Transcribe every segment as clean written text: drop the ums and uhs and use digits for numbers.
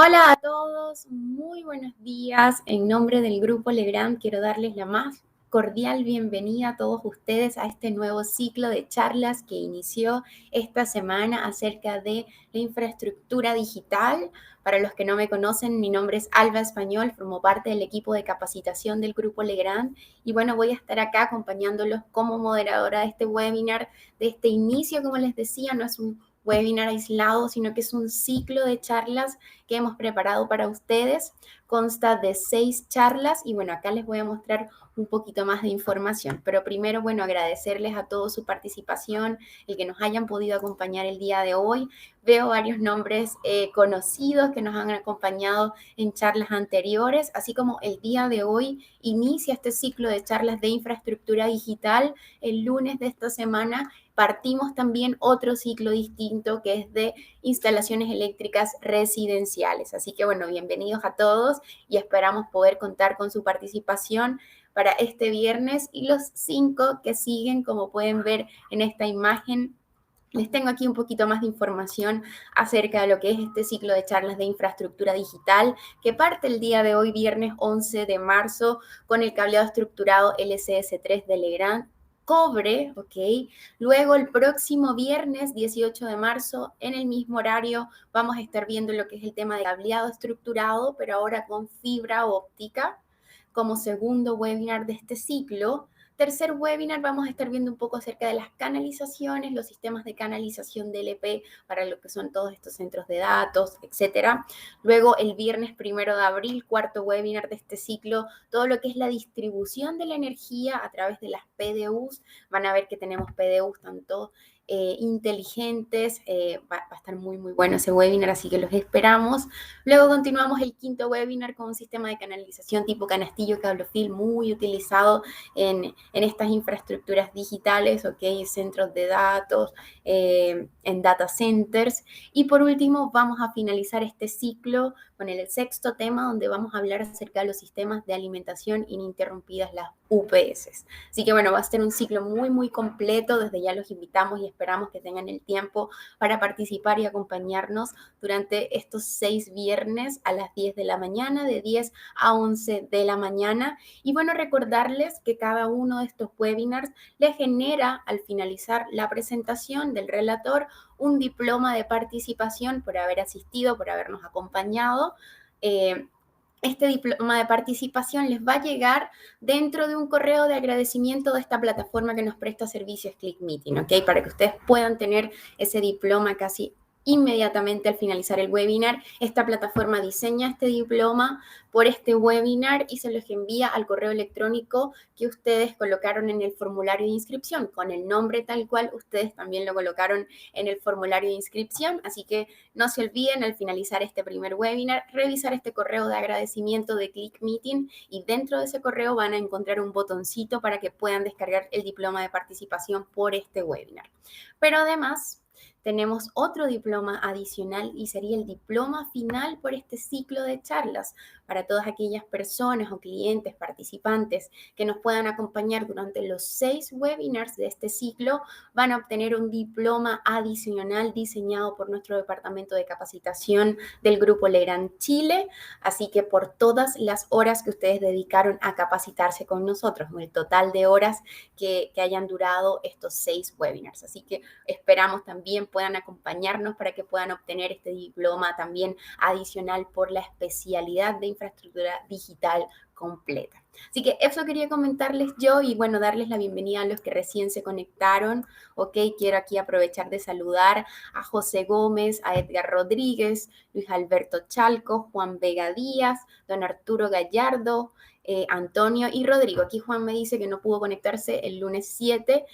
Hola a todos, muy buenos días. En nombre del Grupo Legrand quiero darles la más cordial bienvenida a todos ustedes a este nuevo ciclo de charlas que inició esta semana acerca de la infraestructura digital. Para los que no me conocen, mi nombre es Alba Español, formo parte del equipo de capacitación del Grupo Legrand y bueno, voy a estar acá acompañándolos como moderadora de este webinar, de este inicio, como les decía, no es un webinar aislado, sino que es un ciclo de charlas que hemos preparado para ustedes. Consta de 6 charlas y bueno, acá les voy a mostrar un poquito más de información. Pero primero, bueno, agradecerles a todos su participación, el que nos hayan podido acompañar el día de hoy. Veo varios nombres conocidos que nos han acompañado en charlas anteriores, así como el día de hoy inicia este ciclo de charlas de infraestructura digital. El lunes de esta semana partimos también otro ciclo distinto que es de instalaciones eléctricas residenciales. Así que bueno, bienvenidos a todos y esperamos poder contar con su participación para este viernes y los 5 que siguen, como pueden ver en esta imagen. Les tengo aquí un poquito más de información acerca de lo que es este ciclo de charlas de infraestructura digital que parte el día de hoy, viernes 11 de marzo, con el cableado estructurado LCS3 de Legrand cobre, ¿ok? Luego el próximo viernes 18 de marzo, en el mismo horario, vamos a estar viendo lo que es el tema de cableado estructurado, pero ahora con fibra óptica, como segundo webinar de este ciclo. Tercer webinar vamos a estar viendo un poco acerca de las canalizaciones, los sistemas de canalización DLP para lo que son todos estos centros de datos, etcétera. Luego el viernes 1 de abril, cuarto webinar de este ciclo, todo lo que es la distribución de la energía a través de las PDUs. Van a ver que tenemos PDUs tanto inteligentes, va a estar muy bueno ese webinar, así que los esperamos. Luego continuamos el quinto webinar con un sistema de canalización tipo canastillo cablofil muy utilizado en estas infraestructuras digitales, ¿ok? Centros de datos, en data centers. Y por último, vamos a finalizar este ciclo con el sexto tema, donde vamos a hablar acerca de los sistemas de alimentación ininterrumpidas, las UPS. Así que bueno, va a ser un ciclo muy completo. Desde ya los invitamos y esperamos que tengan el tiempo para participar y acompañarnos durante estos 6 viernes a las 10 de la mañana, de 10 a 11 de la mañana. Y bueno, recordarles que cada uno de estos webinars les genera al finalizar la presentación del relator un diploma de participación por haber asistido, por habernos acompañado. Este diploma de participación les va a llegar dentro de un correo de agradecimiento de esta plataforma que nos presta servicios ClickMeeting, ¿ok? Para que ustedes puedan tener ese diploma casi inmediatamente al finalizar el webinar. Esta plataforma diseña este diploma por este webinar y se los envía al correo electrónico que ustedes colocaron en el formulario de inscripción, con el nombre tal cual ustedes también lo colocaron en el formulario de inscripción. Así que no se olviden al finalizar este primer webinar, revisar este correo de agradecimiento de ClickMeeting y dentro de ese correo van a encontrar un botoncito para que puedan descargar el diploma de participación por este webinar. Pero además, tenemos otro diploma adicional y sería el diploma final por este ciclo de charlas para todas aquellas personas o clientes, participantes que nos puedan acompañar durante los 6 webinars de este ciclo. Van a obtener un diploma adicional diseñado por nuestro departamento de capacitación del Grupo Legrand Chile. Así que por todas las horas que ustedes dedicaron a capacitarse con nosotros, el total de horas que hayan durado estos 6 webinars. Así que esperamos también puedan acompañarnos para que puedan obtener este diploma también adicional por la especialidad de infraestructura digital completa. Así que eso quería comentarles yo y bueno, darles la bienvenida a los que recién se conectaron, ¿ok? Quiero aquí aprovechar de saludar a José Gómez, a Edgar Rodríguez, Luis Alberto Chalco, Juan Vega Díaz, don Arturo Gallardo, Antonio y Rodrigo. Aquí Juan me dice que no pudo conectarse el lunes 7.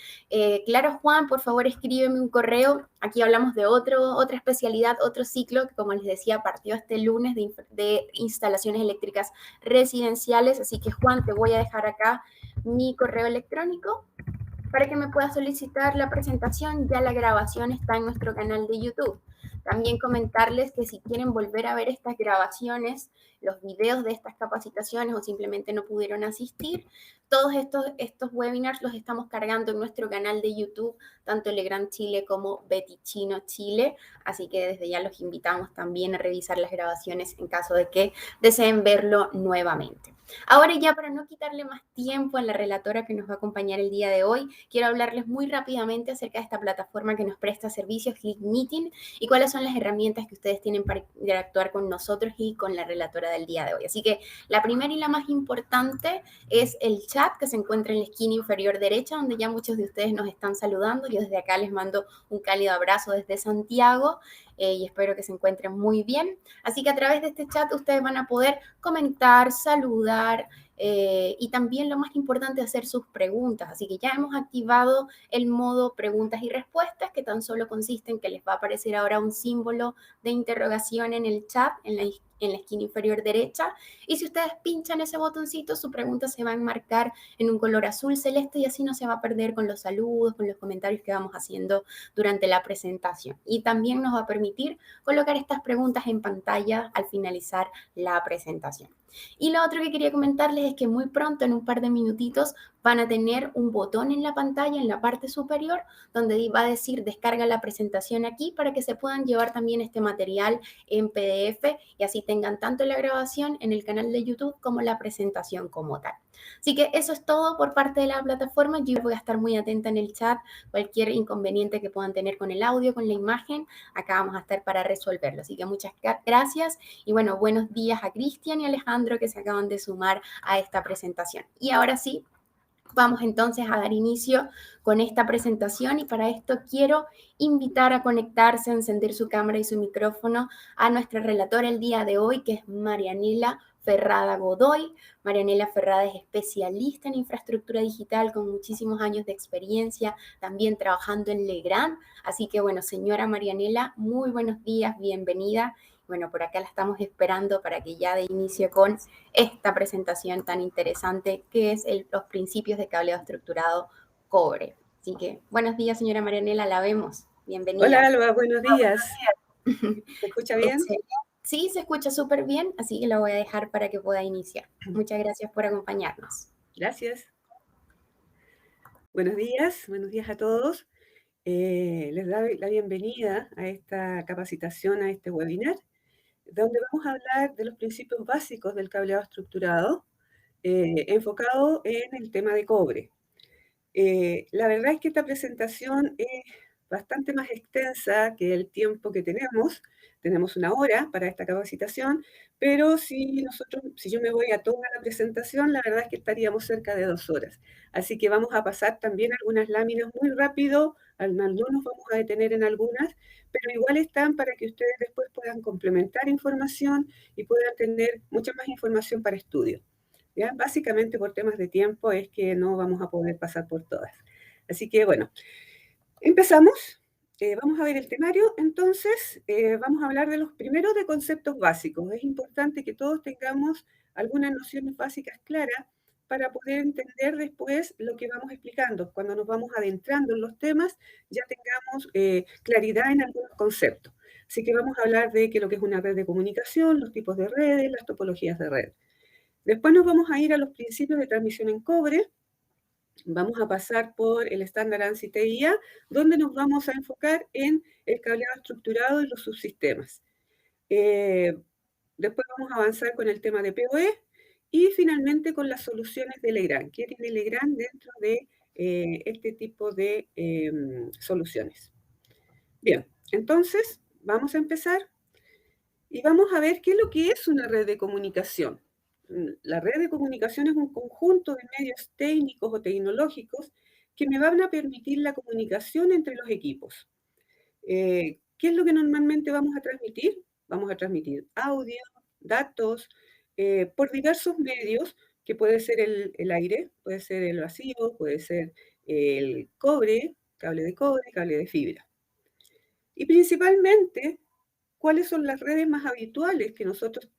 Claro, Juan, por favor escríbeme un correo. Aquí hablamos de otra especialidad, otro ciclo que, como les decía, partió este lunes de instalaciones eléctricas residenciales. Así que, Juan, te voy a dejar acá mi correo electrónico Para que me pueda solicitar la presentación, ya la grabación está en nuestro canal de YouTube. También comentarles que si quieren volver a ver estas grabaciones, los videos de estas capacitaciones o simplemente no pudieron asistir, todos estos webinars los estamos cargando en nuestro canal de YouTube, tanto Legrand Chile como Betty Chino Chile. Así que desde ya los invitamos también a revisar las grabaciones en caso de que deseen verlo nuevamente. Ahora ya para no quitarle más tiempo a la relatora que nos va a acompañar el día de hoy, quiero hablarles muy rápidamente acerca de esta plataforma que nos presta servicios Click Meeting y cuáles son las herramientas que ustedes tienen para interactuar con nosotros y con la relatora del día de hoy. Así que la primera y la más importante es el chat que se encuentra en la esquina inferior derecha, donde ya muchos de ustedes nos están saludando. Yo desde acá les mando un cálido abrazo desde Santiago. Y espero que se encuentren muy bien. Así que a través de este chat ustedes van a poder comentar, saludar y también lo más importante, hacer sus preguntas. Así que ya hemos activado el modo preguntas y respuestas, que tan solo consiste en que les va a aparecer ahora un símbolo de interrogación en el chat, en la esquina inferior derecha. Y si ustedes pinchan ese botoncito, su pregunta se va a enmarcar en un color azul celeste y así no se va a perder con los saludos, con los comentarios que vamos haciendo durante la presentación. Y también nos va a permitir colocar estas preguntas en pantalla al finalizar la presentación. Y lo otro que quería comentarles es que muy pronto, en un par de minutitos, van a tener un botón en la pantalla, en la parte superior, donde va a decir descarga la presentación aquí para que se puedan llevar también este material en PDF y así tengan tanto la grabación en el canal de YouTube como la presentación como tal. Así que eso es todo por parte de la plataforma. Yo voy a estar muy atenta en el chat. Cualquier inconveniente que puedan tener con el audio, con la imagen, acá vamos a estar para resolverlo. Así que muchas gracias y bueno, buenos días a Cristian y Alejandro que se acaban de sumar a esta presentación. Y ahora sí, vamos entonces a dar inicio con esta presentación y para esto quiero invitar a conectarse, a encender su cámara y su micrófono a nuestra relatora el día de hoy, que es Marianela Ferrada Godoy. Marianela Ferrada es especialista en infraestructura digital con muchísimos años de experiencia, también trabajando en Legrand. Así que bueno, señora Marianela, muy buenos días, bienvenida. Bueno, por acá la estamos esperando para que ya dé inicio con esta presentación tan interesante que es los principios de cableado estructurado cobre. Así que buenos días, señora Marianela, la vemos. Bienvenida. Hola, Alba, buenos días. ¿Se escucha bien? Sí, se escucha súper bien, así que la voy a dejar para que pueda iniciar. Muchas gracias por acompañarnos. Gracias. Buenos días a todos. Les doy la bienvenida a esta capacitación, a este webinar, donde vamos a hablar de los principios básicos del cableado estructurado, enfocado en el tema de cobre. La verdad es que esta presentación es bastante más extensa que el tiempo que tenemos. Tenemos 1 hora para esta capacitación, pero si yo me voy a toda la presentación, la verdad es que estaríamos cerca de 2 horas. Así que vamos a pasar también algunas láminas muy rápido, no nos vamos a detener en algunas, pero igual están para que ustedes después puedan complementar información y puedan tener mucha más información para estudio. ¿Ya? Básicamente por temas de tiempo es que no vamos a poder pasar por todas. Así que bueno, empezamos. Vamos a ver el temario. Entonces, vamos a hablar de los primeros de conceptos básicos. Es importante que todos tengamos algunas nociones básicas claras para poder entender después lo que vamos explicando. Cuando nos vamos adentrando en los temas, ya tengamos claridad en algunos conceptos. Así que vamos a hablar de lo que es una red de comunicación, los tipos de redes, las topologías de red. Después nos vamos a ir a los principios de transmisión en cobre. Vamos a pasar por el estándar ANSI TIA, donde nos vamos a enfocar en el cableado estructurado y los subsistemas. Después vamos a avanzar con el tema de PoE y finalmente con las soluciones de Legrand. ¿Qué tiene Legrand dentro de este tipo de soluciones? Bien, entonces vamos a empezar y vamos a ver qué es lo que es una red de comunicación. La red de comunicación es un conjunto de medios técnicos o tecnológicos que me van a permitir la comunicación entre los equipos. ¿Qué es lo que normalmente vamos a transmitir? Vamos a transmitir audio, datos, por diversos medios, que puede ser el aire, puede ser el vacío, puede ser el cobre, cable de fibra. Y principalmente, ¿cuáles son las redes más habituales que nosotros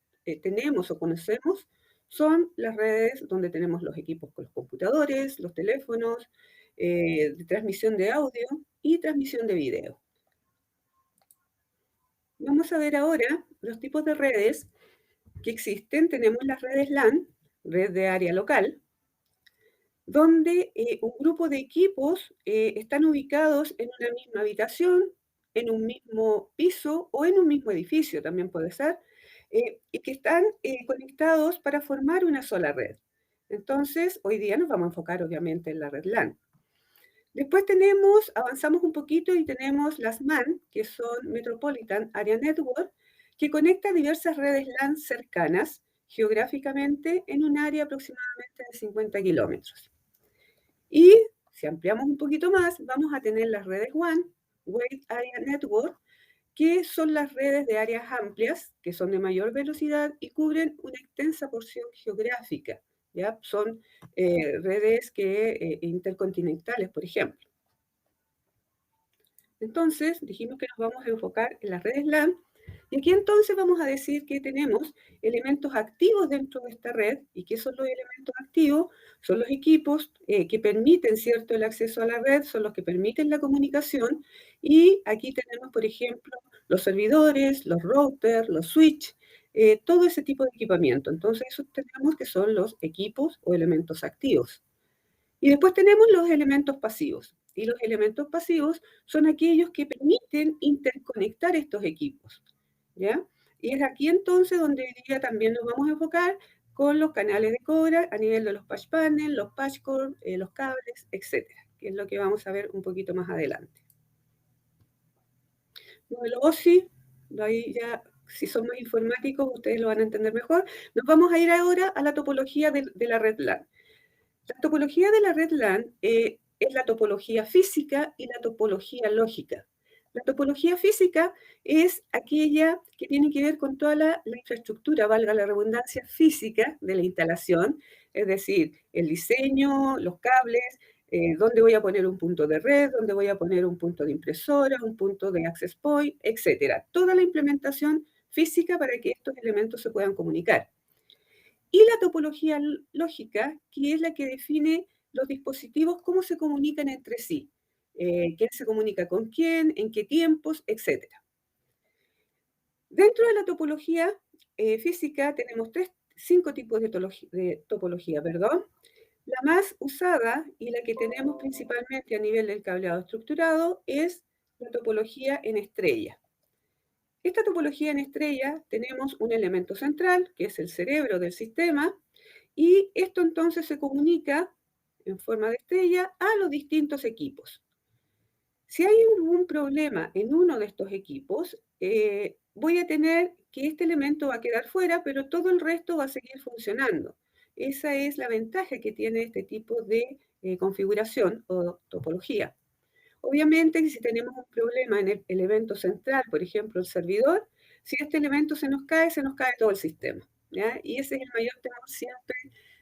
tenemos o conocemos? Son las redes donde tenemos los equipos con los computadores, los teléfonos, de transmisión de audio y transmisión de video. Vamos a ver ahora los tipos de redes que existen. Tenemos las redes LAN, red de área local, donde un grupo de equipos están ubicados en una misma habitación, en un mismo piso o en un mismo edificio, también puede ser, y que están conectados para formar una sola red. Entonces, hoy día nos vamos a enfocar obviamente en la red LAN. Después avanzamos un poquito y tenemos las MAN, que son Metropolitan Area Network, que conecta diversas redes LAN cercanas geográficamente en un área aproximadamente de 50 kilómetros. Y si ampliamos un poquito más, vamos a tener las redes WAN, Wide Area Network, que son las redes de áreas amplias, que son de mayor velocidad y cubren una extensa porción geográfica. ¿Ya? Son redes intercontinentales, por ejemplo. Entonces, dijimos que nos vamos a enfocar en las redes LAN, y aquí entonces vamos a decir que tenemos elementos activos dentro de esta red. ¿Y qué son los elementos activos? Son los equipos que permiten, ¿cierto?, el acceso a la red, son los que permiten la comunicación, y aquí tenemos, por ejemplo, los servidores, los routers, los switch, todo ese tipo de equipamiento. Entonces, eso tenemos que son los equipos o elementos activos. Y después tenemos los elementos pasivos. Y los elementos pasivos son aquellos que permiten interconectar estos equipos, ¿ya? Y es aquí entonces donde hoy día también nos vamos a enfocar con los canales de cobre a nivel de los patch panel, los patch cord, los cables, etcétera, que es lo que vamos a ver un poquito más adelante. Modelo OSI, ahí ya, si son más informáticos, ustedes lo van a entender mejor. Nos vamos a ir ahora a la topología de la red LAN. La topología de la red LAN es la topología física y la topología lógica. La topología física es aquella que tiene que ver con toda la infraestructura, valga la redundancia, física de la instalación, es decir, el diseño, los cables, dónde voy a poner un punto de red, dónde voy a poner un punto de impresora, un punto de access point, etc. Toda la implementación física para que estos elementos se puedan comunicar. Y la topología lógica, que es la que define los dispositivos, cómo se comunican entre sí, quién se comunica con quién, en qué tiempos, etc. Dentro de la topología física tenemos cinco tipos de topología, perdón. La más usada y la que tenemos principalmente a nivel del cableado estructurado es la topología en estrella. Esta topología en estrella tenemos un elemento central, que es el cerebro del sistema, y esto entonces se comunica en forma de estrella a los distintos equipos. Si hay algún problema en uno de estos equipos, voy a tener que este elemento va a quedar fuera, pero todo el resto va a seguir funcionando. Esa es la ventaja que tiene este tipo de configuración o topología. Obviamente, si tenemos un problema en el elemento central, por ejemplo, el servidor, si este elemento se nos cae todo el sistema, ¿ya? Y ese es el mayor temor siempre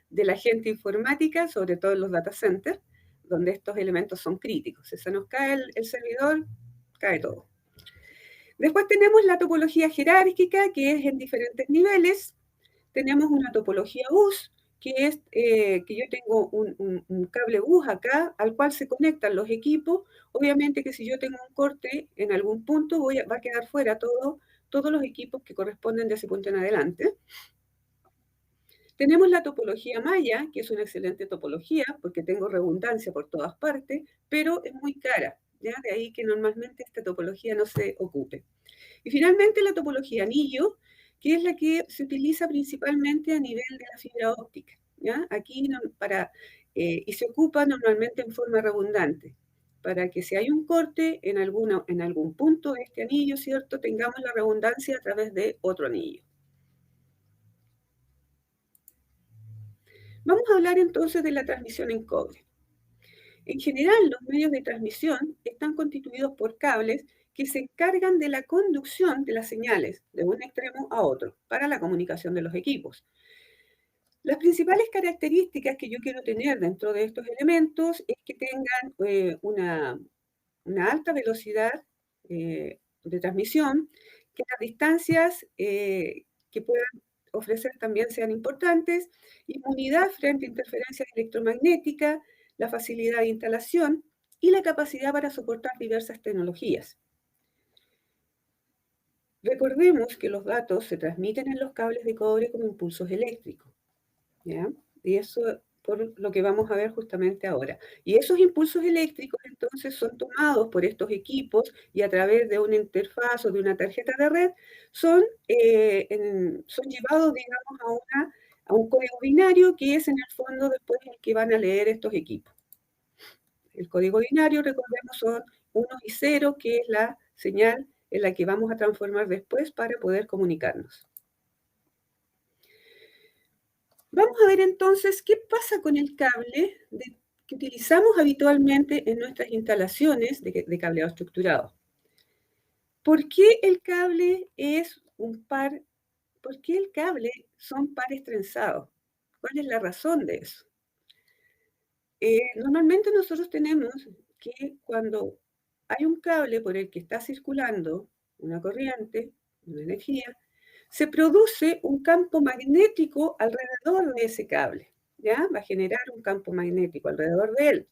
de la gente informática, sobre todo en los data centers, donde estos elementos son críticos. Si se nos cae el servidor, cae todo. Después tenemos la topología jerárquica, que es en diferentes niveles. Tenemos una topología bus, que es que yo tengo un cable bus acá, al cual se conectan los equipos. Obviamente que si yo tengo un corte en algún punto, va a quedar fuera todos los equipos que corresponden de ese punto en adelante. Tenemos la topología maya, que es una excelente topología, porque tengo redundancia por todas partes, pero es muy cara, ¿ya? De ahí que normalmente esta topología no se ocupe. Y finalmente la topología anillo, que es la que se utiliza principalmente a nivel de la fibra óptica, ¿ya? Aquí y se ocupa normalmente en forma redundante, para que si hay un corte en algún punto de este anillo, ¿cierto?, tengamos la redundancia a través de otro anillo. Vamos a hablar entonces de la transmisión en cobre. En general, los medios de transmisión están constituidos por cables que se encargan de la conducción de las señales de un extremo a otro para la comunicación de los equipos. Las principales características que yo quiero tener dentro de estos elementos es que tengan una alta velocidad de transmisión, que las distancias que puedan ofrecer también sean importantes, inmunidad frente a interferencias electromagnéticas, la facilidad de instalación y la capacidad para soportar diversas tecnologías. Recordemos que los datos se transmiten en los cables de cobre como impulsos eléctricos, ¿ya? Y eso por lo que vamos a ver justamente ahora. Y esos impulsos eléctricos entonces son tomados por estos equipos y a través de una interfaz o de una tarjeta de red son llevados, digamos, a un código binario que es en el fondo después el que van a leer estos equipos. El código binario, recordemos, son unos y ceros, que es la señal en la que vamos a transformar después para poder comunicarnos. Vamos a ver entonces qué pasa con el cable que utilizamos habitualmente en nuestras instalaciones de cableado estructurado. ¿Por qué el cable es un par? ¿Por qué el cable son pares trenzados? ¿Cuál es la razón de eso? Normalmente nosotros tenemos que cuando hay un cable por el que está circulando una corriente, una energía, se produce un campo magnético alrededor de ese cable, ¿ya? Va a generar un campo magnético alrededor de él.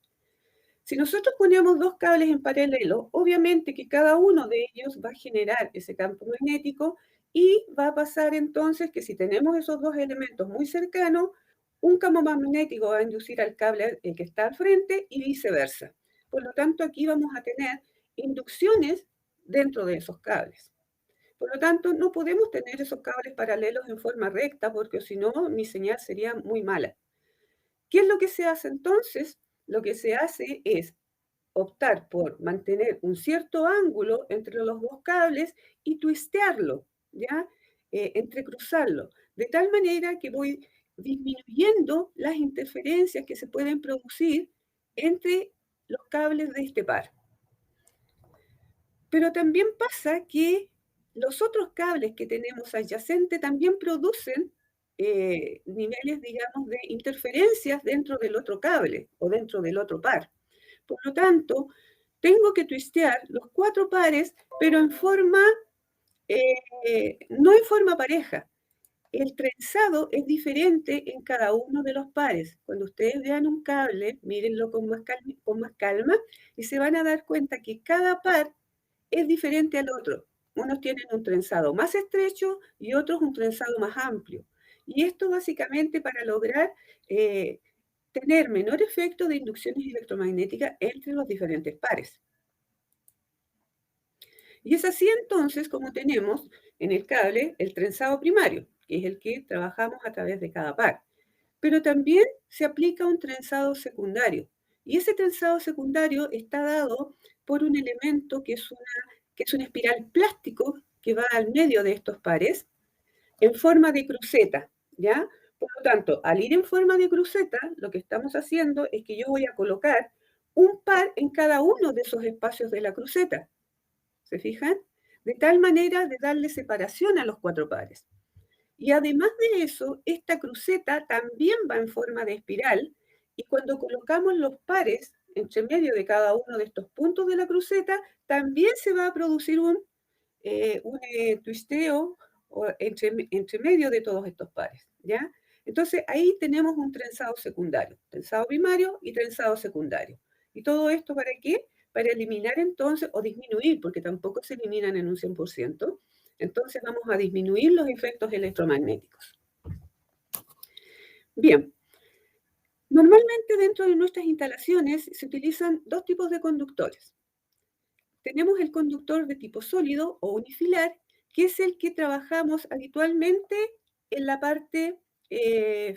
Si nosotros ponemos dos cables en paralelo, obviamente que cada uno de ellos va a generar ese campo magnético y va a pasar entonces que si tenemos esos dos elementos muy cercanos, un campo magnético va a inducir al cable que está al frente y viceversa. Por lo tanto, aquí vamos a tener inducciones dentro de esos cables. Por lo tanto, no podemos tener esos cables paralelos en forma recta porque si no, mi señal sería muy mala. ¿Qué es lo que se hace entonces? Lo que se hace es optar por mantener un cierto ángulo entre los dos cables y twistearlo, ¿ya? Entrecruzarlo, de tal manera que voy disminuyendo las interferencias que se pueden producir entre los cables de este par. Pero también pasa que los otros cables que tenemos adyacentes también producen niveles, digamos, de interferencias dentro del otro cable o dentro del otro par. Por lo tanto, tengo que twistear los cuatro pares, pero en forma, no en forma pareja. El trenzado es diferente en cada uno de los pares. Cuando ustedes vean un cable, mírenlo con más calma y se van a dar cuenta que cada par es diferente al otro. Unos tienen un trenzado más estrecho y otros un trenzado más amplio. Y esto básicamente para lograr tener menor efecto de inducciones electromagnéticas entre los diferentes pares. Y es así entonces como tenemos en el cable el trenzado primario, que es el que trabajamos a través de cada par. Pero también se aplica un trenzado secundario. Y ese trenzado secundario está dado por un elemento que es una espiral plástico que va al medio de estos pares en forma de cruceta, ¿ya? Por lo tanto, al ir en forma de cruceta, lo que estamos haciendo es que yo voy a colocar un par en cada uno de esos espacios de la cruceta. ¿Se fijan? De tal manera de darle separación a los cuatro pares. Y además de eso, esta cruceta también va en forma de espiral y cuando colocamos los pares entre medio de cada uno de estos puntos de la cruceta, también se va a producir un twisteo entre medio de todos estos pares, ¿ya? Entonces ahí tenemos un trenzado secundario, trenzado primario y trenzado secundario. ¿Y todo esto para qué? Para eliminar entonces, o disminuir, porque tampoco se eliminan en un 100%, entonces vamos a disminuir los efectos electromagnéticos. Bien, normalmente dentro de nuestras instalaciones se utilizan dos tipos de conductores. Tenemos el conductor de tipo sólido o unifilar, que es el que trabajamos habitualmente en la parte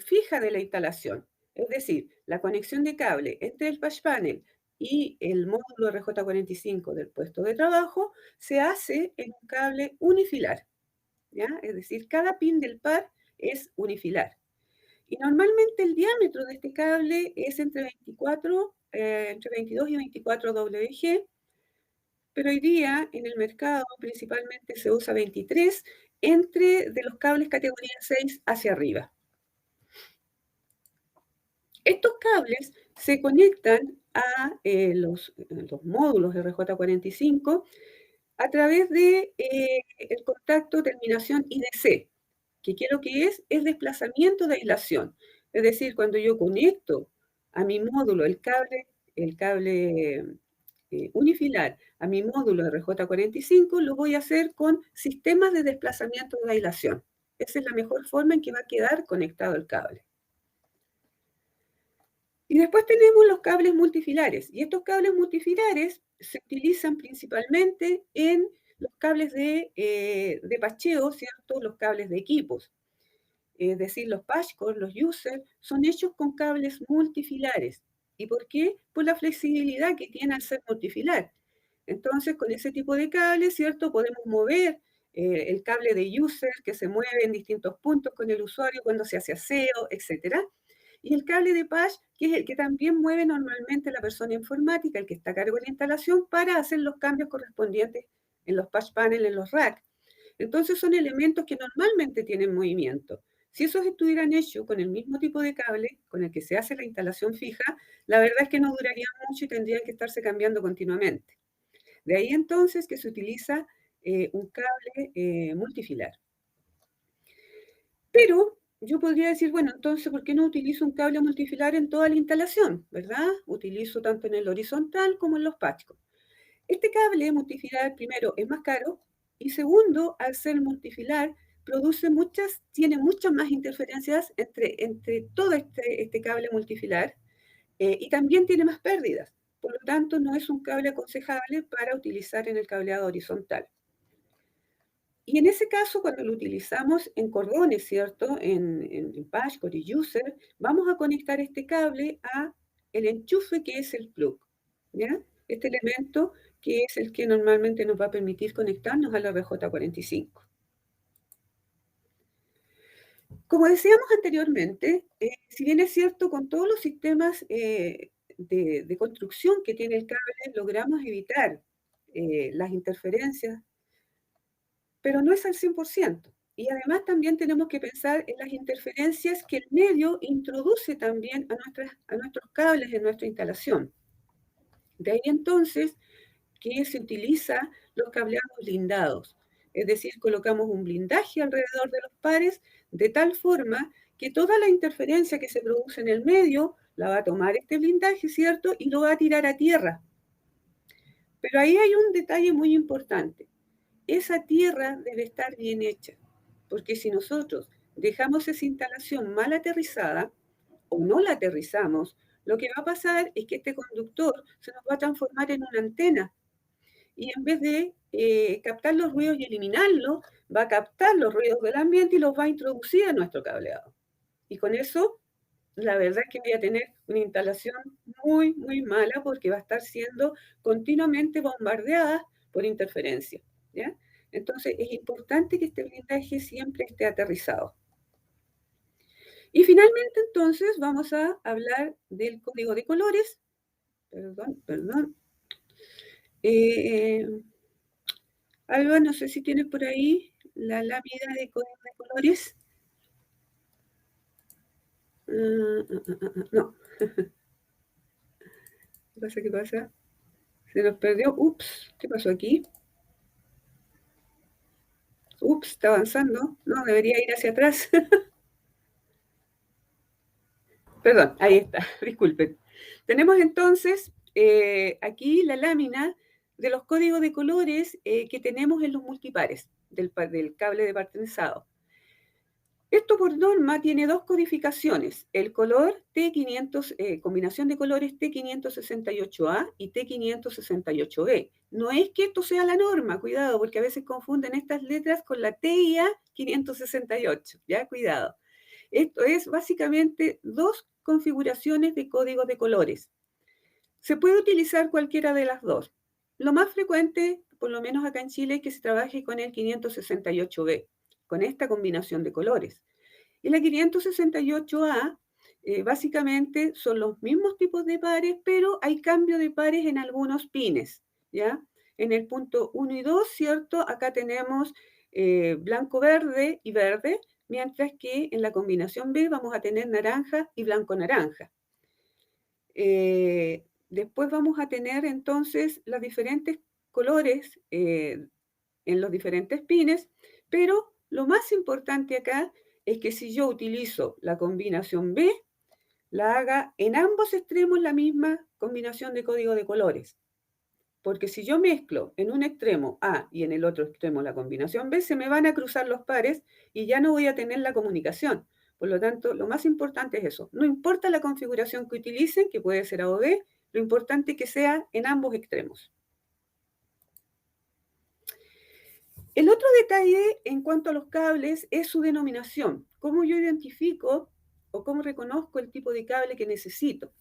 fija de la instalación. Es decir, la conexión de cable entre el patch panel y el módulo RJ45 del puesto de trabajo se hace en un cable unifilar, ¿ya? Es decir, cada pin del par es unifilar. Y normalmente el diámetro de este cable es entre 22 y 24 WG, pero hoy día en el mercado principalmente se usa 23 de los cables categoría 6 hacia arriba. Estos cables se conectan a los módulos RJ45 a través de el contacto terminación IDC, que quiero que es desplazamiento de aislación. Es decir, cuando yo conecto a mi módulo, el cable unifilar, a mi módulo RJ45, lo voy a hacer con sistemas de desplazamiento de aislación. Esa es la mejor forma en que va a quedar conectado el cable. Y después tenemos los cables multifilares. Y estos cables multifilares se utilizan principalmente en los cables de patcheo, ¿cierto? Los cables de equipos. Es decir, los patchcore, los user, son hechos con cables multifilares. ¿Y por qué? Por la flexibilidad que tiene al ser multifilar. Entonces, con ese tipo de cables, ¿cierto? Podemos mover el cable de user que se mueve en distintos puntos con el usuario cuando se hace aseo, etc. Y el cable de patch, que es el que también mueve normalmente la persona informática, el que está a cargo de la instalación, para hacer los cambios correspondientes en los patch panels, en los racks. Entonces, son elementos que normalmente tienen movimiento. Si esos estuvieran hechos con el mismo tipo de cable con el que se hace la instalación fija, la verdad es que no durarían mucho y tendrían que estarse cambiando continuamente. De ahí entonces que se utiliza un cable multifilar. Pero yo podría decir, bueno, entonces, ¿por qué no utilizo un cable multifilar en toda la instalación? ¿Verdad? Utilizo tanto en el horizontal como en los patchcore. Este cable multifilar, primero, es más caro y segundo, al ser multifilar, tiene muchas más interferencias entre todo este cable multifilar y también tiene más pérdidas. Por lo tanto, no es un cable aconsejable para utilizar en el cableado horizontal. Y en ese caso, cuando lo utilizamos en cordones, ¿cierto? En patchcore y user, vamos a conectar este cable a el enchufe que es el plug, ¿ya? Este elemento que es el que normalmente nos va a permitir conectarnos al RJ45. Como decíamos anteriormente, si bien es cierto, con todos los sistemas de construcción que tiene el cable, logramos evitar las interferencias, pero no es al 100%. Y además también tenemos que pensar en las interferencias que el medio introduce también a nuestros cables en nuestra instalación. De ahí entonces que se utiliza los cableados blindados. Es decir, colocamos un blindaje alrededor de los pares de tal forma que toda la interferencia que se produce en el medio la va a tomar este blindaje, ¿cierto? Y lo va a tirar a tierra. Pero ahí hay un detalle muy importante. Esa tierra debe estar bien hecha, porque si nosotros dejamos esa instalación mal aterrizada o no la aterrizamos, lo que va a pasar es que este conductor se nos va a transformar en una antena y en vez de captar los ruidos y eliminarlos, va a captar los ruidos del ambiente y los va a introducir a nuestro cableado. Y con eso, la verdad es que voy a tener una instalación muy, muy mala porque va a estar siendo continuamente bombardeada por interferencia, ¿ya? Entonces, es importante que este blindaje siempre esté aterrizado. Y finalmente, entonces, vamos a hablar del código de colores. Perdón. Alba, no sé si tienes por ahí la lámina de código de colores. No. ¿Qué pasa? ¿Qué pasa? Se nos perdió. Ups, ¿qué pasó aquí? Ups, está avanzando. No, debería ir hacia atrás. Perdón, ahí está, disculpen. Tenemos entonces aquí la lámina de los códigos de colores que tenemos en los multipares del cable de par trenzado. Esto por norma tiene dos codificaciones, el color T500, combinación de colores T568A y T568B. No es que esto sea la norma, cuidado, porque a veces confunden estas letras con la TIA 568, ya, cuidado. Esto es básicamente dos configuraciones de códigos de colores. Se puede utilizar cualquiera de las dos. Lo más frecuente, por lo menos acá en Chile, es que se trabaje con el 568B, con esta combinación de colores. Y la 568A, básicamente son los mismos tipos de pares, pero hay cambio de pares en algunos pines, ¿ya? En el punto 1 y 2, ¿cierto? Acá tenemos blanco, verde y verde, mientras que en la combinación B vamos a tener naranja y blanco, naranja. Después vamos a tener entonces los diferentes colores en los diferentes pines, pero lo más importante acá es que si yo utilizo la combinación B, la haga en ambos extremos la misma combinación de código de colores. Porque si yo mezclo en un extremo A y en el otro extremo la combinación B, se me van a cruzar los pares y ya no voy a tener la comunicación. Por lo tanto, lo más importante es eso. No importa la configuración que utilicen, que puede ser A o B, lo importante es que sea en ambos extremos. El otro detalle en cuanto a los cables es su denominación. Cómo yo identifico o cómo reconozco el tipo de cable que necesito.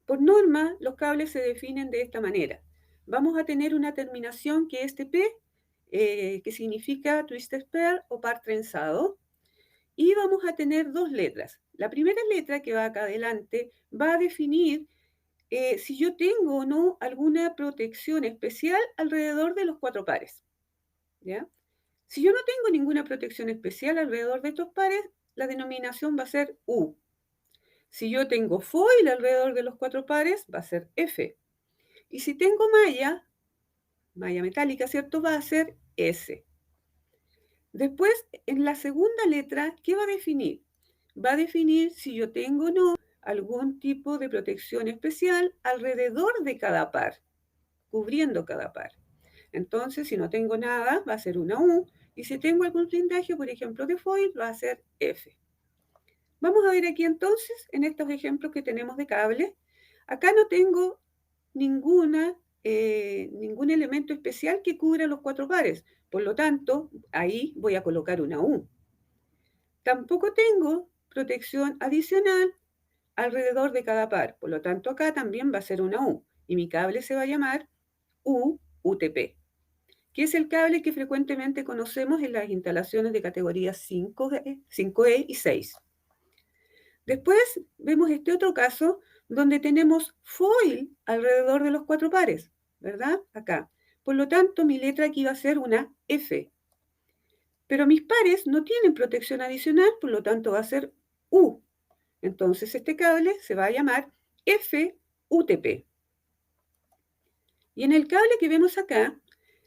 Por norma, los cables se definen de esta manera. Vamos a tener una terminación que es TP, que significa twisted pair o par trenzado, y vamos a tener dos letras. La primera letra que va acá adelante va a definir si yo tengo o no alguna protección especial alrededor de los cuatro pares. ¿Ya? Si yo no tengo ninguna protección especial alrededor de estos pares, la denominación va a ser U. Si yo tengo foil alrededor de los cuatro pares, va a ser F. Y si tengo malla metálica, ¿cierto? Va a ser S. Después, en la segunda letra, ¿qué va a definir? Va a definir si yo tengo o no algún tipo de protección especial alrededor de cada par, cubriendo cada par. Entonces, si no tengo nada, va a ser una U. Y si tengo algún blindaje, por ejemplo, de foil, va a ser F. Vamos a ver aquí entonces, en estos ejemplos que tenemos de cable, acá no tengo ningún elemento especial que cubra los cuatro pares. Por lo tanto, ahí voy a colocar una U. Tampoco tengo protección adicional alrededor de cada par. Por lo tanto, acá también va a ser una U. Y mi cable se va a llamar UTP, que es el cable que frecuentemente conocemos en las instalaciones de categoría 5E y 6. Después vemos este otro caso donde tenemos foil alrededor de los cuatro pares, ¿verdad? Acá. Por lo tanto, mi letra aquí va a ser una F. Pero mis pares no tienen protección adicional, por lo tanto va a ser U. Entonces este cable se va a llamar FUTP. Y en el cable que vemos acá,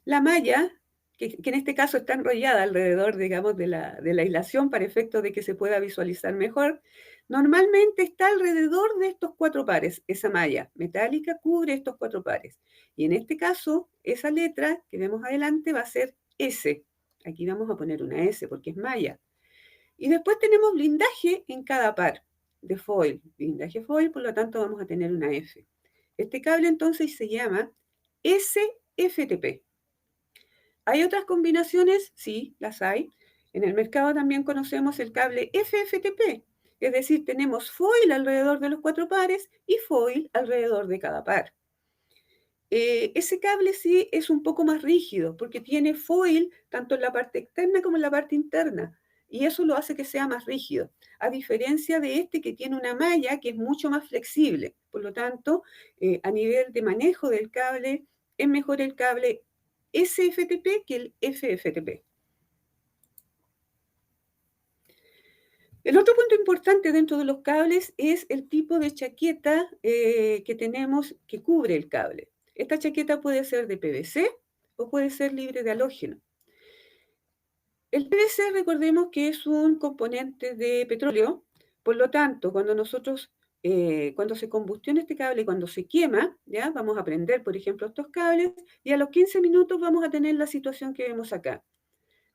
la malla, que en este caso está enrollada alrededor, digamos, de la aislación para efecto de que se pueda visualizar mejor, normalmente está alrededor de estos cuatro pares. Esa malla metálica cubre estos cuatro pares. Y en este caso, esa letra que vemos adelante va a ser S. Aquí vamos a poner una S porque es malla. Y después tenemos blindaje en cada par de foil. Blindaje foil, por lo tanto vamos a tener una F. Este cable entonces se llama SFTP. ¿Hay otras combinaciones? Sí, las hay. En el mercado también conocemos el cable FFTP, es decir, tenemos foil alrededor de los cuatro pares y foil alrededor de cada par. Ese cable sí es un poco más rígido porque tiene foil tanto en la parte externa como en la parte interna y eso lo hace que sea más rígido, a diferencia de este que tiene una malla que es mucho más flexible. Por lo tanto, a nivel de manejo del cable, es mejor el cable SFTP que el FFTP. El otro punto importante dentro de los cables es el tipo de chaqueta que tenemos que cubre el cable. Esta chaqueta puede ser de PVC o puede ser libre de halógeno. El PVC, recordemos que es un componente de petróleo, por lo tanto, cuando se combustiona este cable, cuando se quema, ¿ya? Vamos a prender, por ejemplo, estos cables y a los 15 minutos vamos a tener la situación que vemos acá,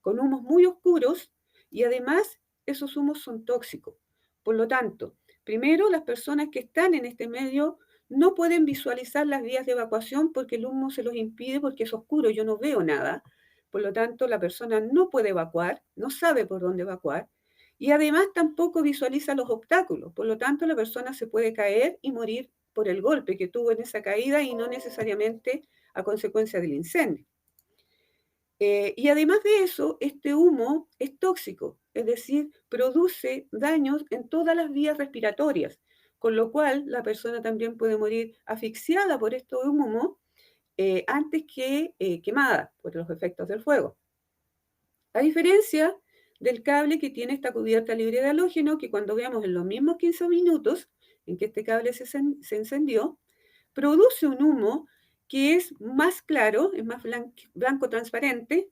con humos muy oscuros y además esos humos son tóxicos. Por lo tanto, primero las personas que están en este medio no pueden visualizar las vías de evacuación porque el humo se los impide porque es oscuro, yo no veo nada. Por lo tanto, la persona no puede evacuar, no sabe por dónde evacuar y además tampoco visualiza los obstáculos. Por lo tanto, la persona se puede caer y morir por el golpe que tuvo en esa caída y no necesariamente a consecuencia del incendio. Y además de eso, este humo es tóxico, es decir, produce daños en todas las vías respiratorias, con lo cual la persona también puede morir asfixiada por este humo antes que quemada por los efectos del fuego. A diferencia del cable que tiene esta cubierta libre de halógeno, que cuando veamos en los mismos 15 minutos en que este cable se encendió, produce un humo que es más claro, es más blanco transparente,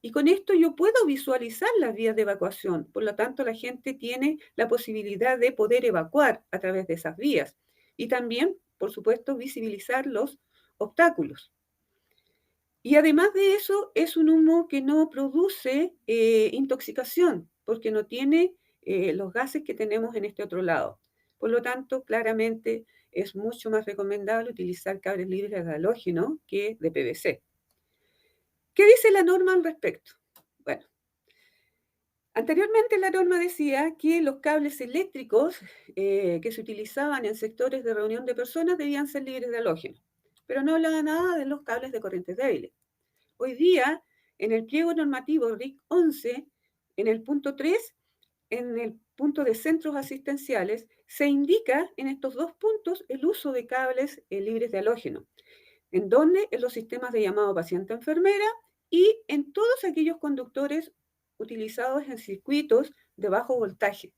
Y con esto yo puedo visualizar las vías de evacuación. Por lo tanto, la gente tiene la posibilidad de poder evacuar a través de esas vías. Y también, por supuesto, visibilizar los obstáculos. Y además de eso, es un humo que no produce intoxicación, porque no tiene los gases que tenemos en este otro lado. Por lo tanto, claramente es mucho más recomendable utilizar cables libres de halógeno que de PVC. ¿Qué dice la norma al respecto? Bueno, anteriormente la norma decía que los cables eléctricos que se utilizaban en sectores de reunión de personas debían ser libres de halógeno, pero no hablaba nada de los cables de corrientes débiles. Hoy día, en el pliego normativo RIC 11, en el punto 3, en el punto de centros asistenciales, se indica en estos dos puntos el uso de cables libres de halógeno. ¿En dónde? En los sistemas de llamado paciente-enfermera y en todos aquellos conductores utilizados en circuitos de bajo voltaje.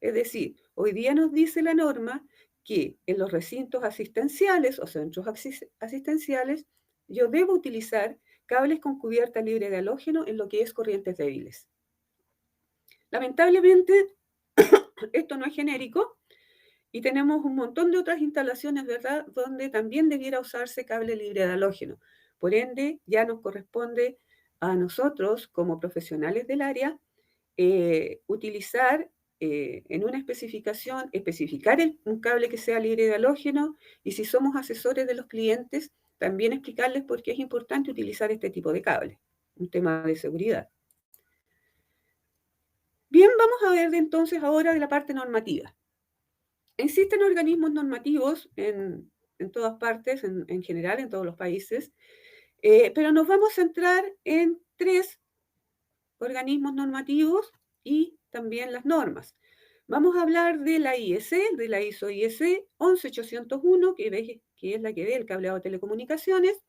Es decir, hoy día nos dice la norma que en los recintos asistenciales o centros asistenciales yo debo utilizar cables con cubierta libre de halógeno en lo que es corrientes débiles. Lamentablemente, esto no es genérico y tenemos un montón de otras instalaciones, ¿verdad?, donde también debiera usarse cable libre de halógeno. Por ende, ya nos corresponde a nosotros, como profesionales del área, utilizar en una especificación, especificar un cable que sea libre de halógeno y si somos asesores de los clientes, también explicarles por qué es importante utilizar este tipo de cable, un tema de seguridad. Bien, vamos a ver entonces ahora de la parte normativa. Existen organismos normativos en todas partes, en general, en todos los países, pero nos vamos a centrar en 3 organismos normativos y también las normas. Vamos a hablar de la IEC, de la ISO IEC 11801, que es la que ve el cableado de telecomunicaciones.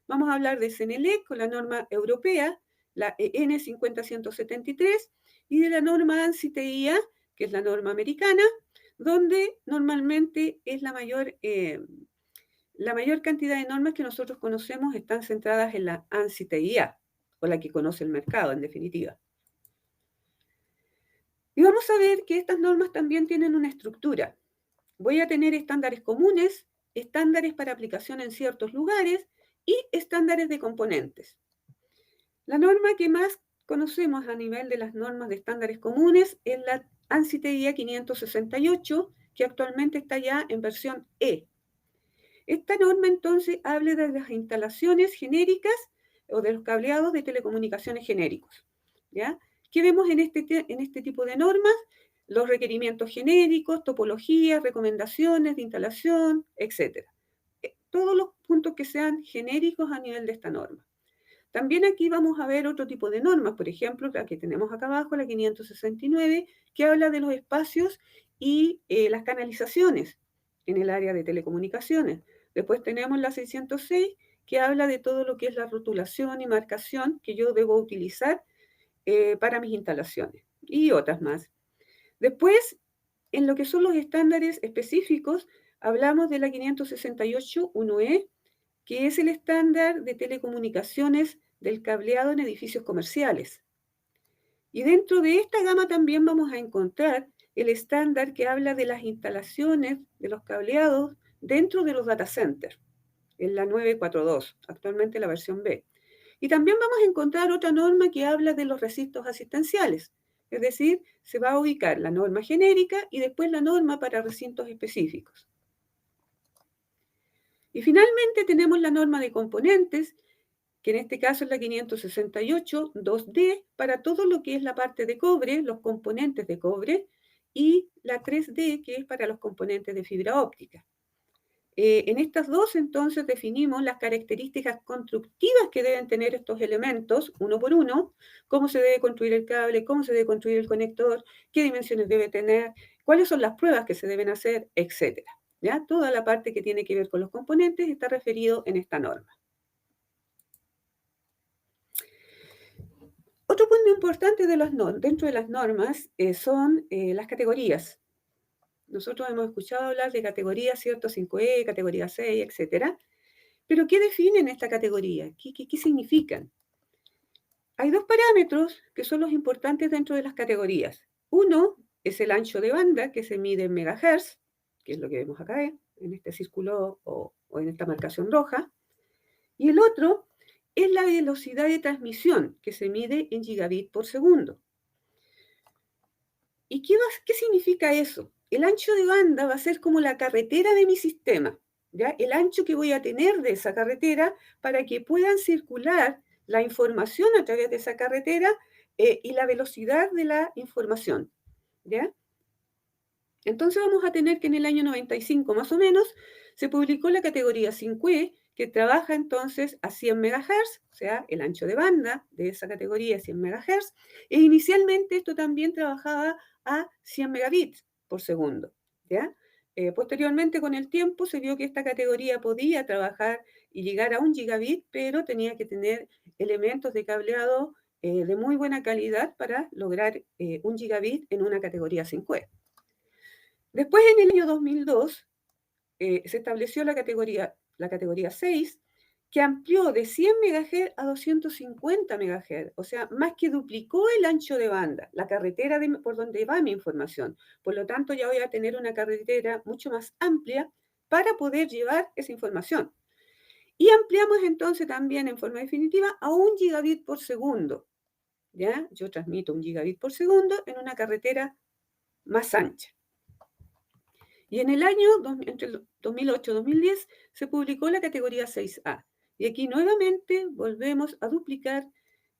Vamos a hablar de CENELEC con la norma europea, la EN 50173, y de la norma ANSI-TIA, que es la norma americana, donde normalmente es la mayor cantidad de normas que nosotros conocemos están centradas en la ANSI-TIA, o la que conoce el mercado, en definitiva. Y vamos a ver que estas normas también tienen una estructura. Voy a tener estándares comunes, estándares para aplicación en ciertos lugares y estándares de componentes. La norma que más conocemos a nivel de las normas de estándares comunes es la ANSI-TIA 568, que actualmente está ya en versión E. Esta norma entonces habla de las instalaciones genéricas o de los cableados de telecomunicaciones genéricos, ¿ya? ¿Qué vemos en este tipo de normas? Los requerimientos genéricos, topologías, recomendaciones de instalación, etc. Todos los puntos que sean genéricos a nivel de esta norma. También aquí vamos a ver otro tipo de normas, por ejemplo, la que tenemos acá abajo, la 569, que habla de los espacios y las canalizaciones en el área de telecomunicaciones. Después tenemos la 606, que habla de todo lo que es la rotulación y marcación que yo debo utilizar para mis instalaciones y otras más. Después, en lo que son los estándares específicos, hablamos de la 568-1E, que es el estándar de telecomunicaciones del cableado en edificios comerciales. Y dentro de esta gama también vamos a encontrar el estándar que habla de las instalaciones de los cableados dentro de los data centers, en la 942, actualmente la versión B. Y también vamos a encontrar otra norma que habla de los recintos asistenciales, es decir, se va a ubicar la norma genérica y después la norma para recintos específicos. Y finalmente tenemos la norma de componentes, que en este caso es la 568-2D, para todo lo que es la parte de cobre, los componentes de cobre, y la 3D, que es para los componentes de fibra óptica. En estas dos, entonces, definimos las características constructivas que deben tener estos elementos, uno por uno, cómo se debe construir el cable, cómo se debe construir el conector, qué dimensiones debe tener, cuáles son las pruebas que se deben hacer, etc. ¿Ya? Toda la parte que tiene que ver con los componentes está referido en esta norma. Otro punto importante dentro de las normas son las categorías. Nosotros hemos escuchado hablar de categorías, ¿cierto? 5E, categoría 6, etc. Pero ¿qué definen esta categoría? ¿Qué significan? Hay dos parámetros que son los importantes dentro de las categorías. Uno es el ancho de banda, que se mide en megahertz, que es lo que vemos acá, en este círculo o en esta marcación roja. Y el otro es la velocidad de transmisión, que se mide en gigabit por segundo. ¿Y qué significa eso? El ancho de banda va a ser como la carretera de mi sistema, ¿ya? El ancho que voy a tener de esa carretera para que puedan circular la información a través de esa carretera y la velocidad de la información, ¿ya? Entonces vamos a tener que en el año 95 más o menos se publicó la categoría 5E, que trabaja entonces a 100 MHz, o sea, el ancho de banda de esa categoría es 100 MHz, e inicialmente esto también trabajaba a 100 megabits por segundo, ¿ya? Posteriormente, con el tiempo, se vio que esta categoría podía trabajar y llegar a 1 gigabit, pero tenía que tener elementos de cableado de muy buena calidad para lograr 1 gigabit en una categoría 5E. Después, en el año 2002, se estableció la categoría 6, que amplió de 100 MHz a 250 MHz, o sea, más que duplicó el ancho de banda, la carretera por donde va mi información. Por lo tanto, ya voy a tener una carretera mucho más amplia para poder llevar esa información. Y ampliamos entonces también en forma definitiva a 1 gigabit por segundo. ¿Ya? Yo transmito 1 gigabit por segundo en una carretera más ancha. Y en el año, entre el 2008 y 2010, se publicó la categoría 6A. Y aquí nuevamente volvemos a duplicar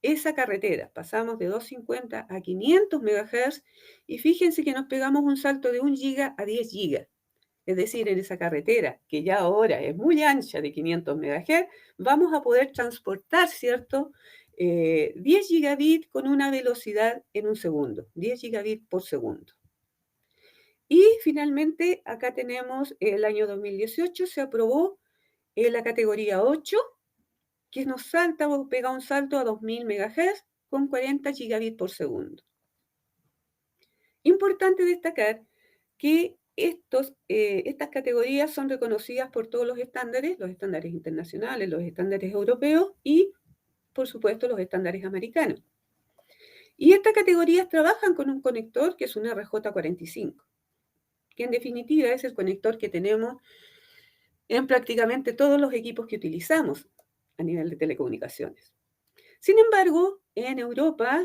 esa carretera. Pasamos de 250 a 500 MHz y fíjense que nos pegamos un salto de 1 giga a 10 gigas. Es decir, en esa carretera, que ya ahora es muy ancha de 500 MHz, vamos a poder transportar, ¿cierto? 10 gigabits con una velocidad en un segundo, 10 gigabits por segundo. Y finalmente, acá tenemos el año 2018, se aprobó la categoría 8, que nos pega un salto a 2000 MHz con 40 gigabits por segundo. Importante destacar que estas categorías son reconocidas por todos los estándares internacionales, los estándares europeos y, por supuesto, los estándares americanos. Y estas categorías trabajan con un conector que es un RJ45. Que en definitiva es el conector que tenemos en prácticamente todos los equipos que utilizamos a nivel de telecomunicaciones. Sin embargo, en Europa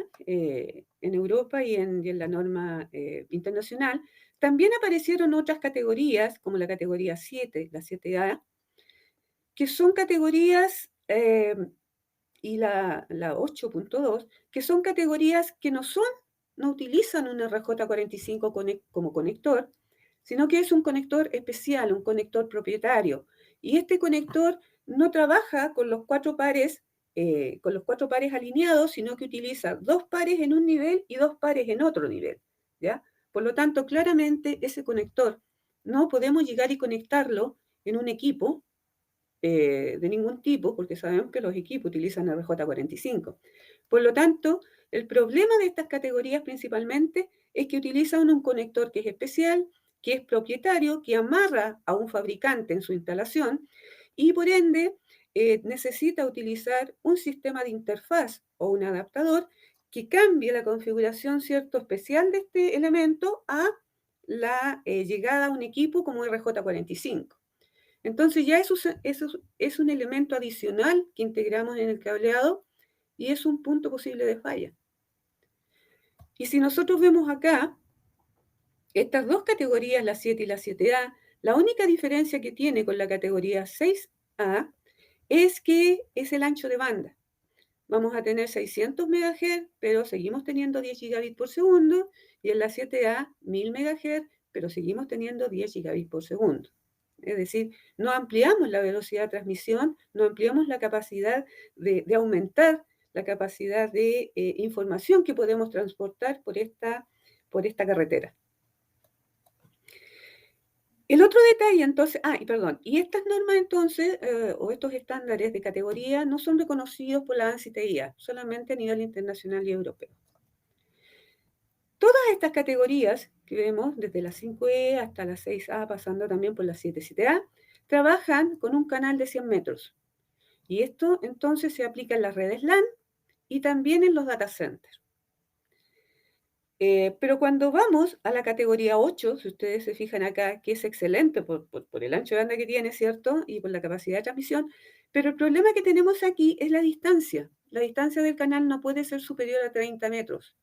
y en la norma internacional, también aparecieron otras categorías, como la categoría 7, la 7A, que son categorías, y la 8.2, que son categorías que no utilizan un RJ45 como conector, sino que es un conector especial, un conector propietario. Y este conector no trabaja con los cuatro pares alineados, sino que utiliza 2 pares en un nivel y 2 pares en otro nivel, ¿ya? Por lo tanto, claramente ese conector no podemos llegar y conectarlo en un equipo de ningún tipo, porque sabemos que los equipos utilizan RJ45. Por lo tanto, el problema de estas categorías principalmente es que utilizan un conector que es especial, que es propietario, que amarra a un fabricante en su instalación y por ende necesita utilizar un sistema de interfaz o un adaptador que cambie la configuración, ¿cierto?, especial de este elemento a la llegada a un equipo como RJ45. Entonces ya eso es un elemento adicional que integramos en el cableado y es un punto posible de falla. Y si nosotros vemos acá, estas dos categorías, la 7 y la 7A, la única diferencia que tiene con la categoría 6A es que es el ancho de banda. Vamos a tener 600 MHz, pero seguimos teniendo 10 gigabits por segundo, y en la 7A 1000 MHz, pero seguimos teniendo 10 gigabits por segundo. Es decir, no ampliamos la velocidad de transmisión, no ampliamos la capacidad de aumentar la capacidad de información que podemos transportar por esta carretera. El otro detalle, entonces, y estas normas entonces, o estos estándares de categoría no son reconocidos por la ANSI TIA, solamente a nivel internacional y europeo. Todas estas categorías que vemos, desde la 5E hasta la 6A, pasando también por la 7A, trabajan con un canal de 100 metros. Y esto entonces se aplica en las redes LAN y también en los data centers. Pero cuando vamos a la categoría 8, si ustedes se fijan acá, que es excelente por el ancho de banda que tiene, ¿cierto? Y por la capacidad de transmisión, pero el problema que tenemos aquí es la distancia. La distancia del canal no puede ser superior a 30 metros.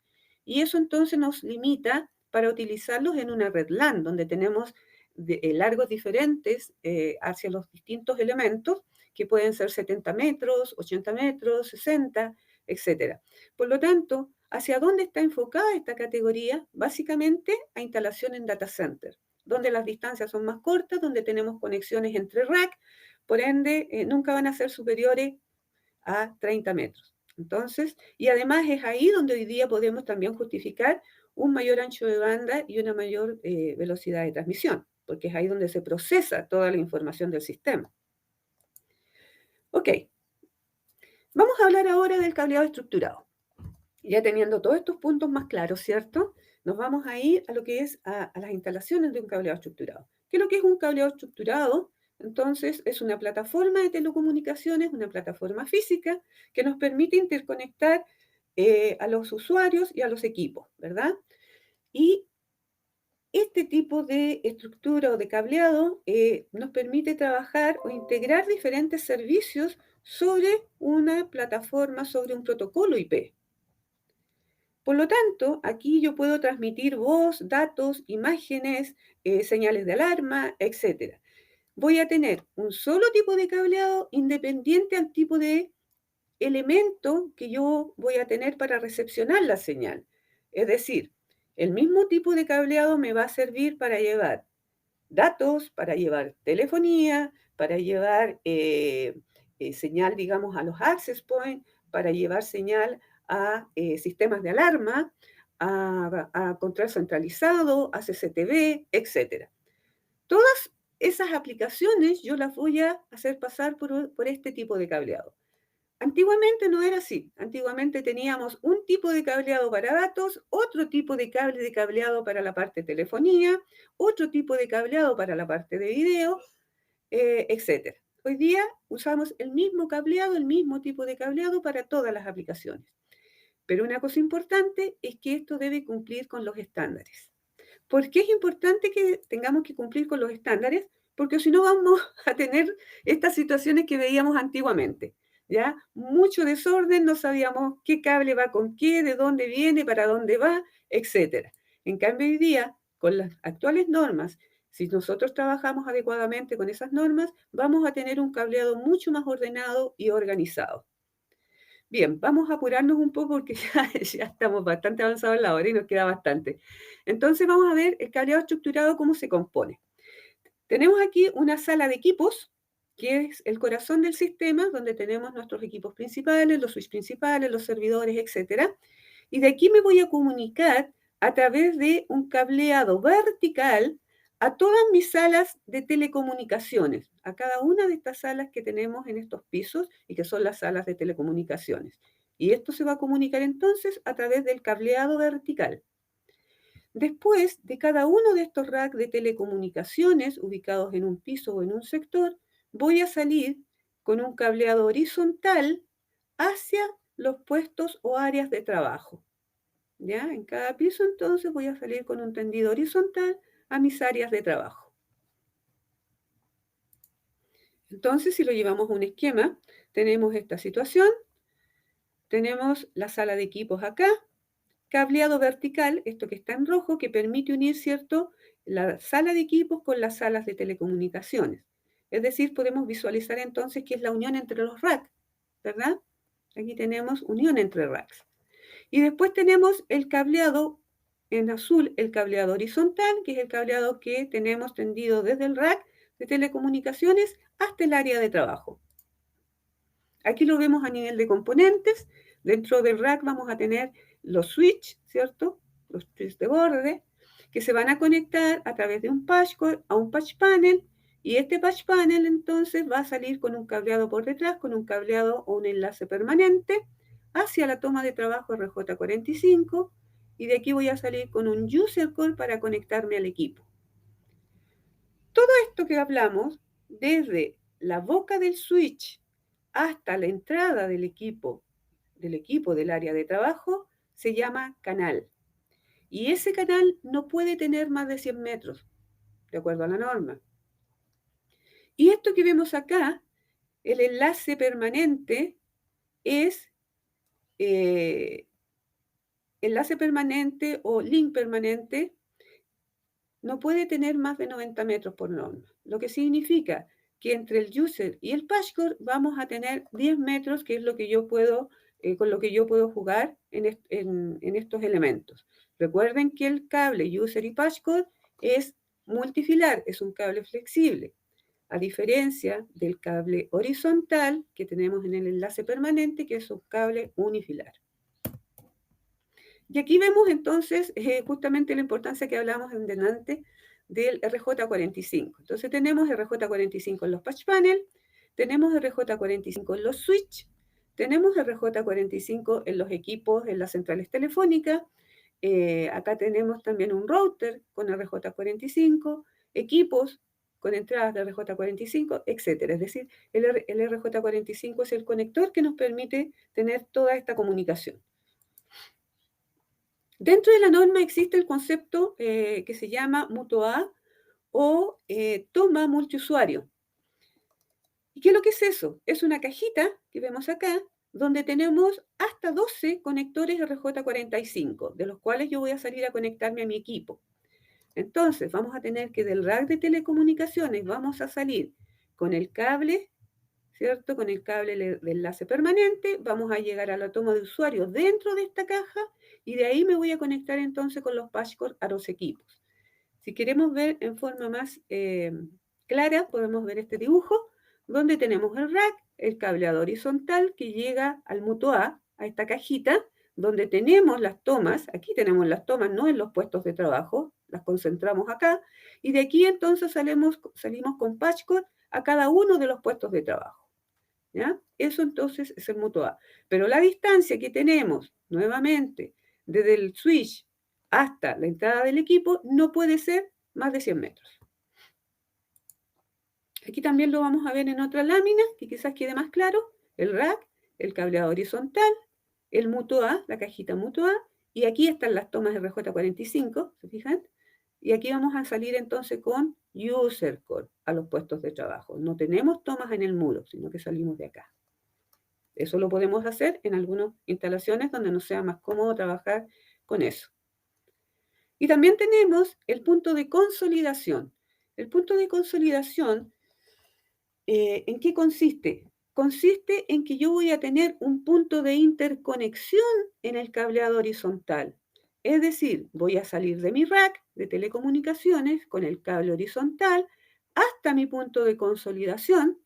Y eso entonces nos limita para utilizarlos en una red LAN, donde tenemos largos diferentes hacia los distintos elementos, que pueden ser 70 metros, 80 metros, 60, etcétera. Por lo tanto, ¿hacia dónde está enfocada esta categoría? Básicamente a instalación en data center, donde las distancias son más cortas, donde tenemos conexiones entre rack, por ende, nunca van a ser superiores a 30 metros. Entonces, y además es ahí donde hoy día podemos también justificar un mayor ancho de banda y una mayor velocidad de transmisión, porque es ahí donde se procesa toda la información del sistema. Ok, vamos a hablar ahora del cableado estructurado. Ya teniendo todos estos puntos más claros, ¿cierto? Nos vamos a ir a lo que es a las instalaciones de un cableado estructurado. ¿Qué es lo que es un cableado estructurado? Entonces, es una plataforma de telecomunicaciones, una plataforma física que nos permite interconectar a los usuarios y a los equipos, ¿verdad? Y este tipo de estructura o de cableado nos permite trabajar o integrar diferentes servicios sobre una plataforma, sobre un protocolo IP. Por lo tanto, aquí yo puedo transmitir voz, datos, imágenes, señales de alarma, etc. Voy a tener un solo tipo de cableado independiente al tipo de elemento que yo voy a tener para recepcionar la señal. Es decir, el mismo tipo de cableado me va a servir para llevar datos, para llevar telefonía, para llevar señal, digamos, a los access points, para llevar señal a sistemas de alarma, a control centralizado, a CCTV, etc. Todas esas aplicaciones yo las voy a hacer pasar por este tipo de cableado. Antiguamente no era así. Antiguamente teníamos un tipo de cableado para datos, otro tipo de cable de cableado para la parte de telefonía, otro tipo de cableado para la parte de video, etc. Hoy día usamos el mismo cableado, el mismo tipo de cableado para todas las aplicaciones. Pero una cosa importante es que esto debe cumplir con los estándares. ¿Por qué es importante que tengamos que cumplir con los estándares? Porque si no vamos a tener estas situaciones que veíamos antiguamente, ¿ya? Mucho desorden, no sabíamos qué cable va con qué, de dónde viene, para dónde va, etc. En cambio, hoy día, con las actuales normas, si nosotros trabajamos adecuadamente con esas normas, vamos a tener un cableado mucho más ordenado y organizado. Bien, vamos a apurarnos un poco porque ya estamos bastante avanzados en la hora y nos queda bastante. Entonces vamos a ver el cableado estructurado, cómo se compone. Tenemos aquí una sala de equipos, que es el corazón del sistema, donde tenemos nuestros equipos principales, los switches principales, los servidores, etc. Y de aquí me voy a comunicar a través de un cableado vertical a todas mis salas de telecomunicaciones, a cada una de estas salas que tenemos en estos pisos y que son las salas de telecomunicaciones. Y esto se va a comunicar entonces a través del cableado vertical. Después de cada uno de estos racks de telecomunicaciones ubicados en un piso o en un sector, voy a salir con un cableado horizontal hacia los puestos o áreas de trabajo. ¿Ya? En cada piso entonces voy a salir con un tendido horizontal a mis áreas de trabajo. Entonces, si lo llevamos a un esquema, tenemos esta situación, tenemos la sala de equipos acá, cableado vertical, esto que está en rojo, que permite unir, ¿cierto?, la sala de equipos con las salas de telecomunicaciones. Es decir, podemos visualizar entonces que es la unión entre los racks, ¿verdad? Aquí tenemos unión entre racks. Y después tenemos el cableado en azul, el cableado horizontal, que es el cableado que tenemos tendido desde el rack de telecomunicaciones hasta el área de trabajo. Aquí lo vemos a nivel de componentes. Dentro del rack vamos a tener los switches, ¿cierto? Los switches de borde, que se van a conectar a través de un patch cord a un patch panel. Y este patch panel entonces va a salir con un cableado por detrás, con un cableado o un enlace permanente hacia la toma de trabajo RJ45. Y de aquí voy a salir con un user core para conectarme al equipo. Todo esto que hablamos, desde la boca del switch hasta la entrada del equipo del equipo del área de trabajo se llama canal. Y ese canal no puede tener más de 100 metros, de acuerdo a la norma. Y esto que vemos acá, el enlace permanente es enlace permanente o link permanente no puede tener más de 90 metros por norma, lo que significa que entre el user y el patchcore vamos a tener 10 metros, que es lo que yo puedo, con lo que yo puedo jugar en estos elementos. Recuerden que el cable user y patchcore es multifilar, es un cable flexible, a diferencia del cable horizontal que tenemos en el enlace permanente, que es un cable unifilar. Y aquí vemos entonces justamente la importancia que hablamos en delante del RJ45. Entonces tenemos RJ45 en los patch panel, tenemos RJ45 en los switch, tenemos RJ45 en los equipos, en las centrales telefónicas, acá tenemos también un router con RJ45, equipos con entradas de RJ45, etc. Es decir, el RJ45 es el conector que nos permite tener toda esta comunicación. Dentro de la norma existe el concepto que se llama MUTOA o toma multiusuario. ¿Y qué es lo que es eso? Es una cajita que vemos acá, donde tenemos hasta 12 conectores RJ45, de los cuales yo voy a salir a conectarme a mi equipo. Entonces, vamos a tener que del rack de telecomunicaciones vamos a salir con el cable, ¿cierto? Con el cable de enlace permanente, vamos a llegar a la toma de usuarios dentro de esta caja y de ahí me voy a conectar entonces con los patchcore a los equipos. Si queremos ver en forma más clara, podemos ver este dibujo, donde tenemos el rack, el cableado horizontal que llega al MUTOA, a esta cajita, donde tenemos las tomas, aquí tenemos las tomas, no en los puestos de trabajo, las concentramos acá, y de aquí entonces salimos con patchcore a cada uno de los puestos de trabajo. ¿Ya? Eso entonces es el MUTOA. Pero la distancia que tenemos, nuevamente, desde el switch hasta la entrada del equipo, no puede ser más de 100 metros. Aquí también lo vamos a ver en otra lámina, que quizás quede más claro, el rack, el cableado horizontal, el MUTOA, la cajita MUTOA, y aquí están las tomas RJ45, ¿se fijan? Y aquí vamos a salir entonces con user core a los puestos de trabajo. No tenemos tomas en el muro, sino que salimos de acá. Eso lo podemos hacer en algunas instalaciones donde nos sea más cómodo trabajar con eso. Y también tenemos el punto de consolidación. El punto de consolidación, ¿en qué consiste? Consiste en que yo voy a tener un punto de interconexión en el cableado horizontal. Es decir, voy a salir de mi rack de telecomunicaciones con el cable horizontal hasta mi punto de consolidación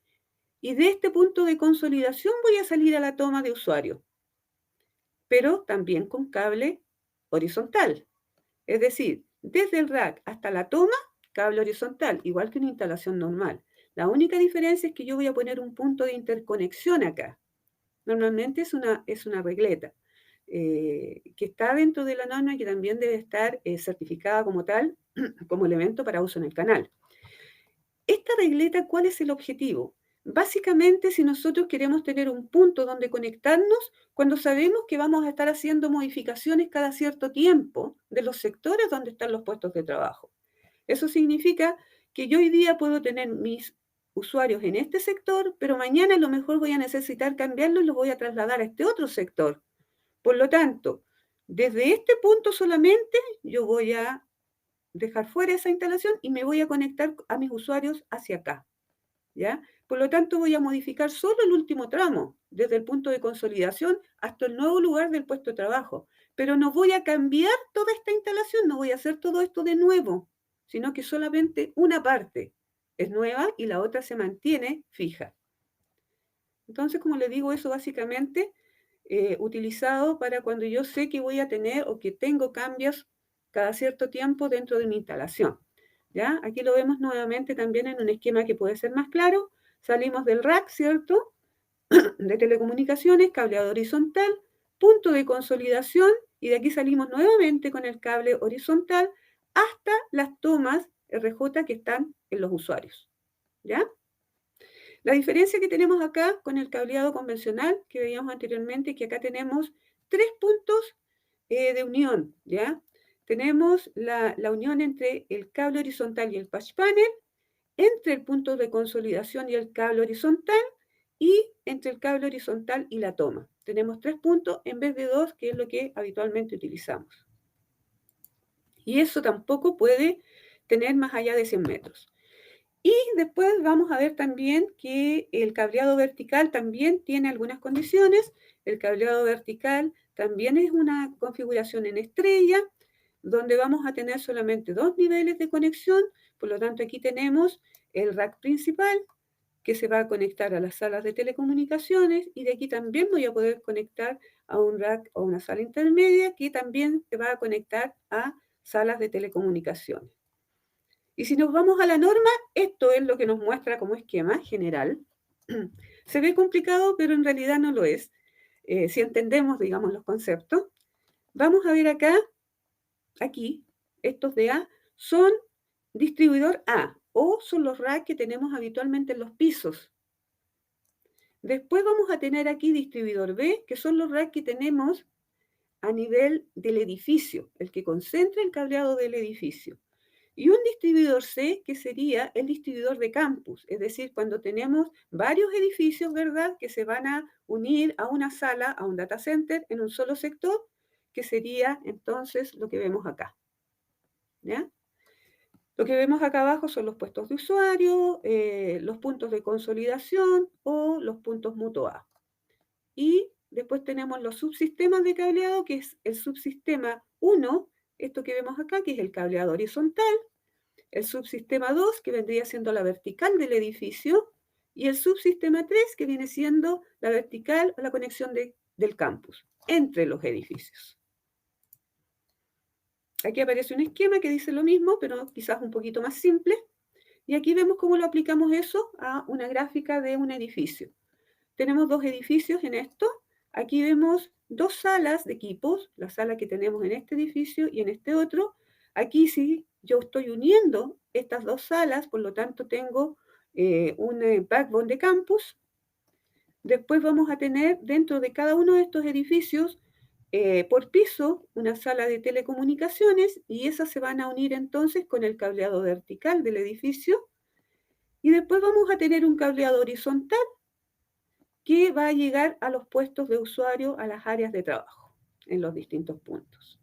y de este punto de consolidación voy a salir a la toma de usuario, pero también con cable horizontal. Es decir, desde el rack hasta la toma, cable horizontal, igual que una instalación normal. La única diferencia es que yo voy a poner un punto de interconexión acá. Normalmente es una regleta que está dentro de la norma y que también debe estar certificada como tal, como elemento para uso en el canal. Esta regleta, ¿cuál es el objetivo? Básicamente, si nosotros queremos tener un punto donde conectarnos, cuando sabemos que vamos a estar haciendo modificaciones cada cierto tiempo de los sectores donde están los puestos de trabajo. Eso significa que yo hoy día puedo tener mis usuarios en este sector, pero mañana a lo mejor voy a necesitar cambiarlos y los voy a trasladar a este otro sector. Por lo tanto, desde este punto solamente yo voy a dejar fuera esa instalación y me voy a conectar a mis usuarios hacia acá. ¿Ya? Por lo tanto, voy a modificar solo el último tramo, desde el punto de consolidación hasta el nuevo lugar del puesto de trabajo. Pero no voy a cambiar toda esta instalación, no voy a hacer todo esto de nuevo, sino que solamente una parte es nueva y la otra se mantiene fija. Entonces, como les digo, eso básicamente utilizado para cuando yo sé que voy a tener o que tengo cambios cada cierto tiempo dentro de mi instalación. ¿Ya? Aquí lo vemos nuevamente también en un esquema que puede ser más claro. Salimos del rack, ¿cierto? De telecomunicaciones, cableado horizontal, punto de consolidación y de aquí salimos nuevamente con el cable horizontal hasta las tomas RJ que están en los usuarios. ¿Ya? La diferencia que tenemos acá con el cableado convencional que veíamos anteriormente, que acá tenemos 3 puntos de unión, ¿ya? Tenemos la unión entre el cable horizontal y el patch panel, entre el punto de consolidación y el cable horizontal, y entre el cable horizontal y la toma. Tenemos 3 puntos en vez de 2, que es lo que habitualmente utilizamos. Y eso tampoco puede tener más allá de 100 metros. Y después vamos a ver también que el cableado vertical también tiene algunas condiciones. El cableado vertical también es una configuración en estrella, donde vamos a tener solamente 2 niveles de conexión. Por lo tanto, aquí tenemos el rack principal, que se va a conectar a las salas de telecomunicaciones, y de aquí también voy a poder conectar a un rack o una sala intermedia, que también se va a conectar a salas de telecomunicaciones. Y si nos vamos a la norma, esto es lo que nos muestra como esquema general. Se ve complicado, pero en realidad no lo es, si entendemos, digamos, los conceptos. Vamos a ver acá, aquí, estos de A, son distribuidor A, o son los racks que tenemos habitualmente en los pisos. Después vamos a tener aquí distribuidor B, que son los racks que tenemos a nivel del edificio, el que concentra el cableado del edificio. Y un distribuidor C, que sería el distribuidor de campus, es decir, cuando tenemos varios edificios, ¿verdad?, que se van a unir a una sala, a un data center, en un solo sector, que sería entonces lo que vemos acá. ¿Ya? Lo que vemos acá abajo son los puestos de usuario, los puntos de consolidación o los puntos mutuo A. Y después tenemos los subsistemas de cableado, que es el subsistema 1, esto que vemos acá, que es el cableado horizontal, el subsistema 2, que vendría siendo la vertical del edificio, y el subsistema 3, que viene siendo la vertical o la conexión del campus entre los edificios. Aquí aparece un esquema que dice lo mismo, pero quizás un poquito más simple. Y aquí vemos cómo lo aplicamos eso a una gráfica de un edificio. Tenemos 2 edificios en esto. Aquí vemos 2 salas de equipos, la sala que tenemos en este edificio y en este otro. Aquí sí, yo estoy uniendo estas 2 salas, por lo tanto tengo un backbone de campus. Después vamos a tener dentro de cada uno de estos edificios, por piso, una sala de telecomunicaciones, y esas se van a unir entonces con el cableado vertical del edificio. Y después vamos a tener un cableado horizontal que va a llegar a los puestos de usuario, a las áreas de trabajo, en los distintos puntos.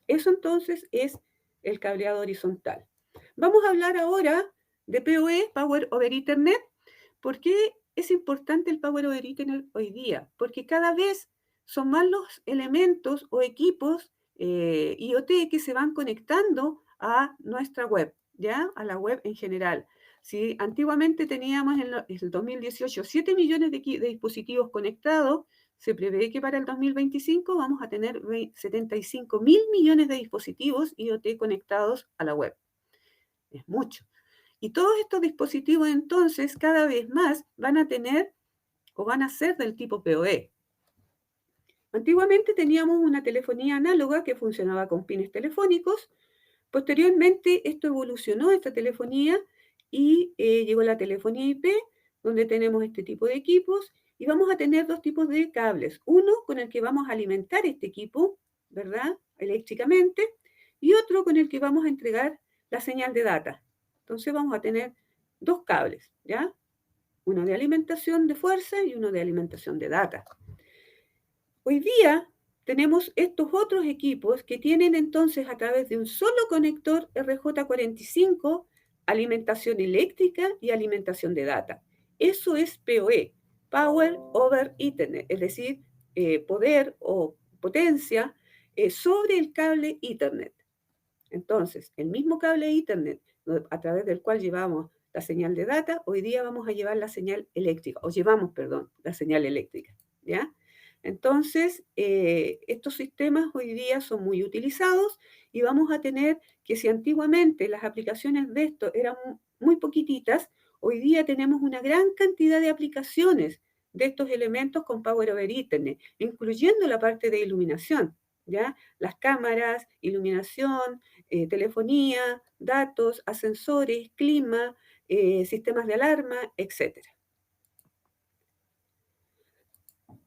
Eso entonces es el cableado horizontal. Vamos a hablar ahora de PoE, Power over Ethernet. ¿Por qué es importante el Power over Ethernet hoy día? Porque cada vez son más los elementos o equipos IoT que se van conectando a nuestra web, ¿ya? A la web en general. Si antiguamente teníamos en el 2018 7 millones de dispositivos conectados, se prevé que para el 2025 vamos a tener 75.000 millones de dispositivos IoT conectados a la web. Es mucho. Y todos estos dispositivos entonces cada vez más van a tener o van a ser del tipo PoE. Antiguamente teníamos una telefonía análoga que funcionaba con pines telefónicos. Posteriormente esto evolucionó, esta telefonía, y llegó la telefonía IP, donde tenemos este tipo de equipos, y vamos a tener 2 tipos de cables. Uno con el que vamos a alimentar este equipo, ¿verdad?, eléctricamente, y otro con el que vamos a entregar la señal de data. Entonces vamos a tener 2 cables, ¿ya? Uno de alimentación de fuerza y uno de alimentación de data. Hoy día tenemos estos otros equipos que tienen entonces a través de un solo conector RJ45 alimentación eléctrica y alimentación de data. Eso es PoE, Power over Ethernet, es decir, poder o potencia sobre el cable Ethernet. Entonces, el mismo cable Ethernet a través del cual llevamos la señal de data, hoy día vamos a llevar la señal eléctrica, o llevamos, perdón, la señal eléctrica, ¿ya? Entonces, estos sistemas hoy día son muy utilizados, y vamos a tener que, si antiguamente las aplicaciones de esto eran muy poquititas, hoy día tenemos una gran cantidad de aplicaciones de estos elementos con Power over Ethernet, incluyendo la parte de iluminación, ¿ya? Las cámaras, iluminación, telefonía, datos, ascensores, clima, sistemas de alarma, etc.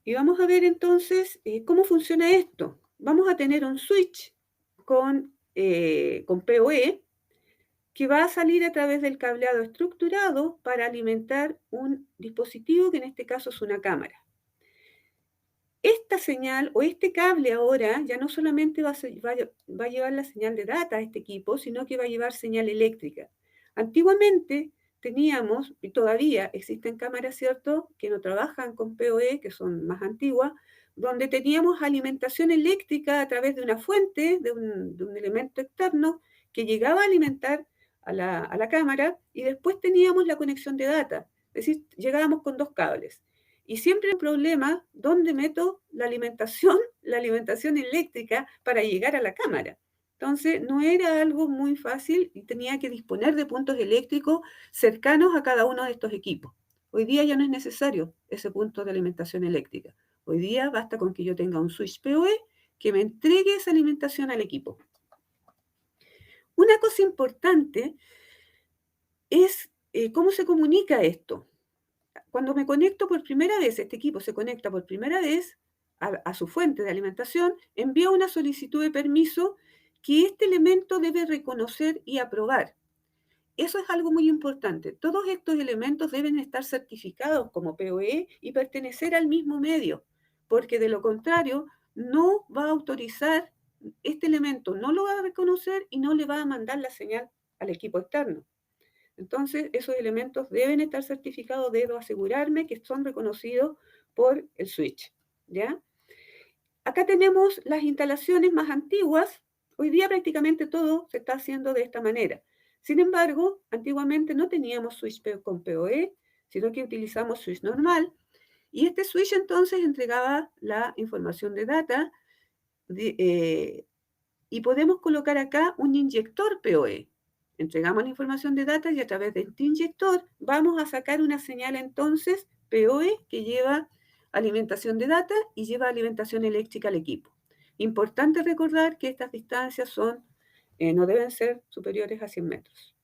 Y vamos a ver entonces cómo funciona esto. Vamos a tener un switch con PoE que va a salir a través del cableado estructurado para alimentar un dispositivo que en este caso es una cámara. Esta señal o este cable ahora ya no solamente va a llevar la señal de data a este equipo, sino que va a llevar señal eléctrica. Antiguamente teníamos, y todavía existen cámaras, ¿cierto?, que no trabajan con PoE, que son más antiguas, donde teníamos alimentación eléctrica a través de una fuente, de un elemento externo, que llegaba a alimentar a la cámara, y después teníamos la conexión de data. Es decir, llegábamos con dos cables. Y siempre el problema, ¿dónde meto la alimentación eléctrica para llegar a la cámara? Entonces, no era algo muy fácil y tenía que disponer de puntos eléctricos cercanos a cada uno de estos equipos. Hoy día ya no es necesario ese punto de alimentación eléctrica. Hoy día basta con que yo tenga un switch PoE que me entregue esa alimentación al equipo. Una cosa importante es cómo se comunica esto. Cuando me conecto por primera vez, este equipo se conecta por primera vez a su fuente de alimentación, envía una solicitud de permiso que este elemento debe reconocer y aprobar. Eso es algo muy importante. Todos estos elementos deben estar certificados como PoE y pertenecer al mismo medio, porque de lo contrario no va a autorizar este elemento, no lo va a reconocer y no le va a mandar la señal al equipo externo. Entonces, esos elementos deben estar certificados, debo asegurarme que son reconocidos por el switch, ¿ya? Acá tenemos las instalaciones más antiguas. Hoy día prácticamente todo se está haciendo de esta manera. Sin embargo, antiguamente no teníamos switch con PoE, sino que utilizamos switch normal. Y este switch entonces entregaba la información de data y podemos colocar acá un inyector PoE. Entregamos la información de data y a través de este inyector vamos a sacar una señal entonces PoE que lleva alimentación de data y lleva alimentación eléctrica al equipo. Importante recordar que estas distancias no deben ser superiores a 100 metros.